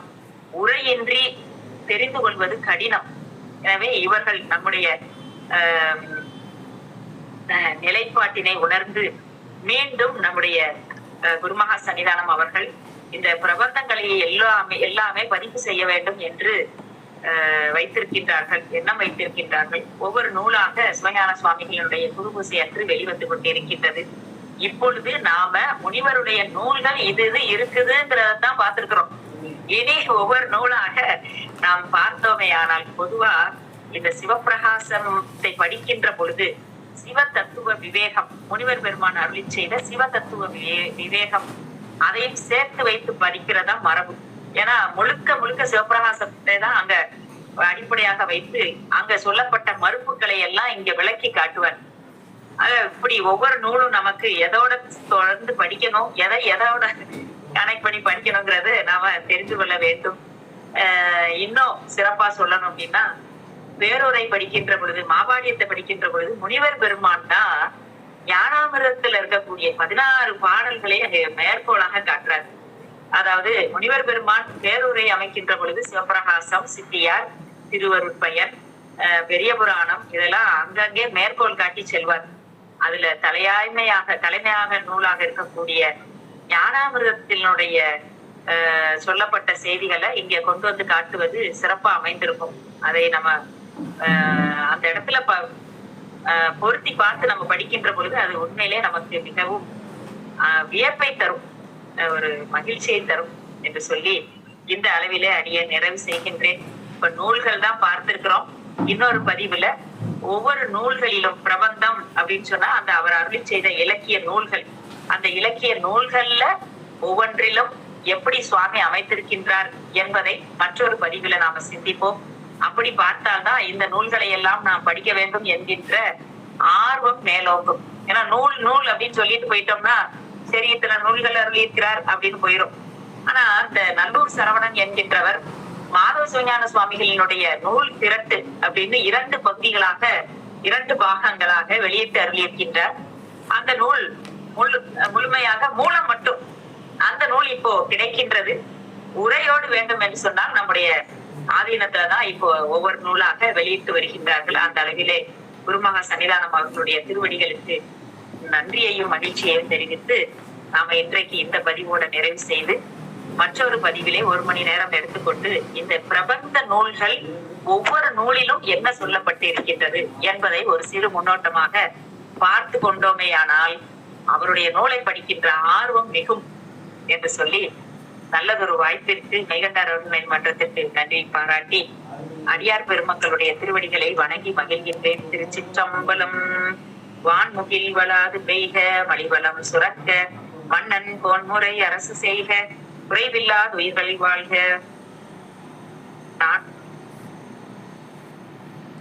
Speaker 1: உரையின்றி தெரிந்து கொள்வது கடினம். எனவே இவர்கள் நம்முடைய நிலைப்பாட்டினை உணர்ந்து மீண்டும் நம்முடைய குருமகா சன்னிதானம் அவர்கள் இந்த பிரபந்தங்களை எல்லாமே பதிவு செய்ய வேண்டும் என்று வைத்திருக்கின்றார்கள், எண்ணம் வைத்திருக்கின்றார்கள். ஒவ்வொரு நூலாக சிவஞான சுவாமிகளுடைய குருபூசை அன்று வெளிவந்து கொண்டிருக்கின்றது. இப்பொழுது நாம முனிவருடைய நூல்கள் இது இருக்குதுங்கிறதான் பார்த்திருக்கிறோம். இனி ஒவ்வொரு நூலாக நாம் பார்த்தோமே ஆனால், பொதுவா இந்த சிவப்பிரகாசத்தை படிக்கின்ற பொழுது சிவ தத்துவ விவேகம், முனிவர் பெருமான் அருளி செய்த சிவ தத்துவ விவேகம் அதையும் சேர்த்து வைத்து படிக்கிறதா மரபு. ஏன்னா முழுக்க சிவப்பிரகாசத்தை தான் அங்க அடிப்படையாக வைத்து அங்க சொல்லப்பட்ட மறுப்புகளை எல்லாம் இங்க விளக்கி காட்டுவார். இப்படி ஒவ்வொரு நூலும் நமக்கு எதோட தொடர்ந்து படிக்கணும், எதோட கனெக்ட் பண்ணி படிக்கணுங்கிறது நாம தெரிந்து கொள்ள வேண்டும். இன்னும் சிறப்பா சொல்லணும் அப்படின்னா, பேருரை படிக்கின்ற பொழுது, மாபாடியத்தை படிக்கின்ற பொழுது முனிவர் பெருமான் தான் ஞானாமிர்தத்துல இருக்கக்கூடிய 16 பாடல்களை அங்க மேற்கோளாக காட்டுறாரு. அதாவது முனிவர் பெருமான் பேருரை அமைக்கின்ற பொழுது சிவப்பிரகாசம், சித்தியார், திருவருட்பயன், பெரிய புராணம் இதெல்லாம் அங்கங்கே மேற்கோள் காட்டி செல்வார். அதுல தலைமையாக நூலாக இருக்கக்கூடிய ஞானாமிர்தத்தினுடைய சொல்லப்பட்ட செய்திகளை இங்க கொண்டு வந்து காட்டுவது சிறப்பா அமைந்திருக்கும். அதை நம்ம அந்த இடத்துல பொருத்தி பார்த்து நம்ம படிக்கின்ற பொழுது அது உண்மையிலே நமக்கு மிகவும் வியப்பை தரும், ஒரு மகிழ்ச்சியை தரும் என்று சொல்லி இந்த அளவிலே அடியே நிறைவு செய்கின்றேன். இப்ப நூல்கள் தான் பார்த்திருக்கிறோம். இன்னொரு பதிவுல ஒவ்வொரு நூல்களிலும் பிரபந்தம் அப்படின்னு சொன்னா அந்த அவர் அருளி செய்த இலக்கிய நூல்கள், அந்த இலக்கிய நூல்கள்ல ஒவ்வொன்றிலும் எப்படி சுவாமி அமைத்திருக்கின்றார் என்பதை மற்றொரு பதிவுல நாம சிந்திப்போம். அப்படி பார்த்தால்தான் இந்த நூல்களை எல்லாம் நாம் படிக்க வேண்டும் என்கின்ற ஆர்வம் மேலோங்கும். ஏன்னா நூல் அப்படின்னு சொல்லிட்டு போயிட்டோம்னா சரி இத்தனை நூல்கள் அருளியிருக்கிறார் அப்படின்னு போயிடும். ஆனா அந்த நல்லூர் சரவணன் என்கின்றவர் மாதவ சிவஞான சுவாமிகளினுடைய நூல் திரட்டு அப்படின்னு 2 பகுதிகளாக 2 பாகங்களாக வெளியிட்டு அருளியிருக்கின்றார். அந்த நூல் முழுமையாக மூலம் மட்டும் அந்த நூல் இப்போ கிடைக்கின்றது. உரையோடு வேண்டும் என்று சொன்னால் நம்முடைய ஆதீனத்துலதான் இப்போ ஒவ்வொரு நூலாக வெளியிட்டு வருகின்றார்கள். அந்த அளவிலே குருமகா சன்னிதானம் அவர்களுடைய திருவடிகளுக்கு நன்றியையும் மகிழ்ச்சியையும் தெரிவித்து நாம இன்றைக்கு இந்த பதிவோட நிறைவு செய்து மற்றொரு பதிவிலே 1 மணி நேரம் எடுத்துக்கொண்டு இந்த பிரபந்த நூல்கள் ஒவ்வொரு நூலிலும் என்ன சொல்லப்பட்டு இருக்கின்றது என்பதை ஒரு சிறு முன்னோட்டமாக பார்த்து கொண்டோமேயானால் அவருடைய நூலை படிக்கின்ற ஆர்வம் மிகும் என்று சொல்லி நல்லதொரு வாய்ப்பிற்கு மெய்கண்டார் அருள்மணி மன்றத்திற்கு நன்றி பாராட்டி அடியார் பெருமக்களுடைய திருவடிகளை வணங்கி மகிழ்கின்றேன். திருச்சிற்றம்பலம். வான்முகில் வளாது பெய்க மலிவளம் சுரக்க, மன்னன் கோன்முறை அரசு செய்க, குறைவில்லாத உயிர்கள் வாழ்க.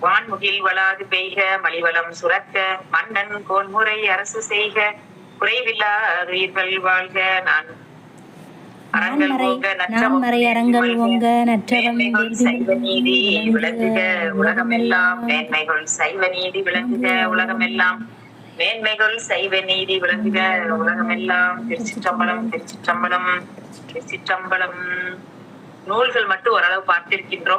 Speaker 1: வான்முகில் வளாது பெய்க மலிவளம் சுரக்க, மன்னன் கோன்முறை அரசு செய்க, குறைவில்லாத உயிர்கள் வாழ்க. நான்
Speaker 4: நான்மறை அறங்கள் ஓங்க, நற்றவம்
Speaker 1: சைவ நீதி விளங்குக உலகமெல்லாம். மேன்மைகள் சைவ நீதி விளங்குக உலகமெல்லாம். மேன்மைகள் சைவ நீதி விளங்குக உலகமெல்லாம். திருச்சிற்றம்பலம், திருச்சிற்றம்பலம், திருச்சிற்றம்பலம். நூல்கள் மட்டும் ஓரளவு பார்த்திருக்கின்றோம்.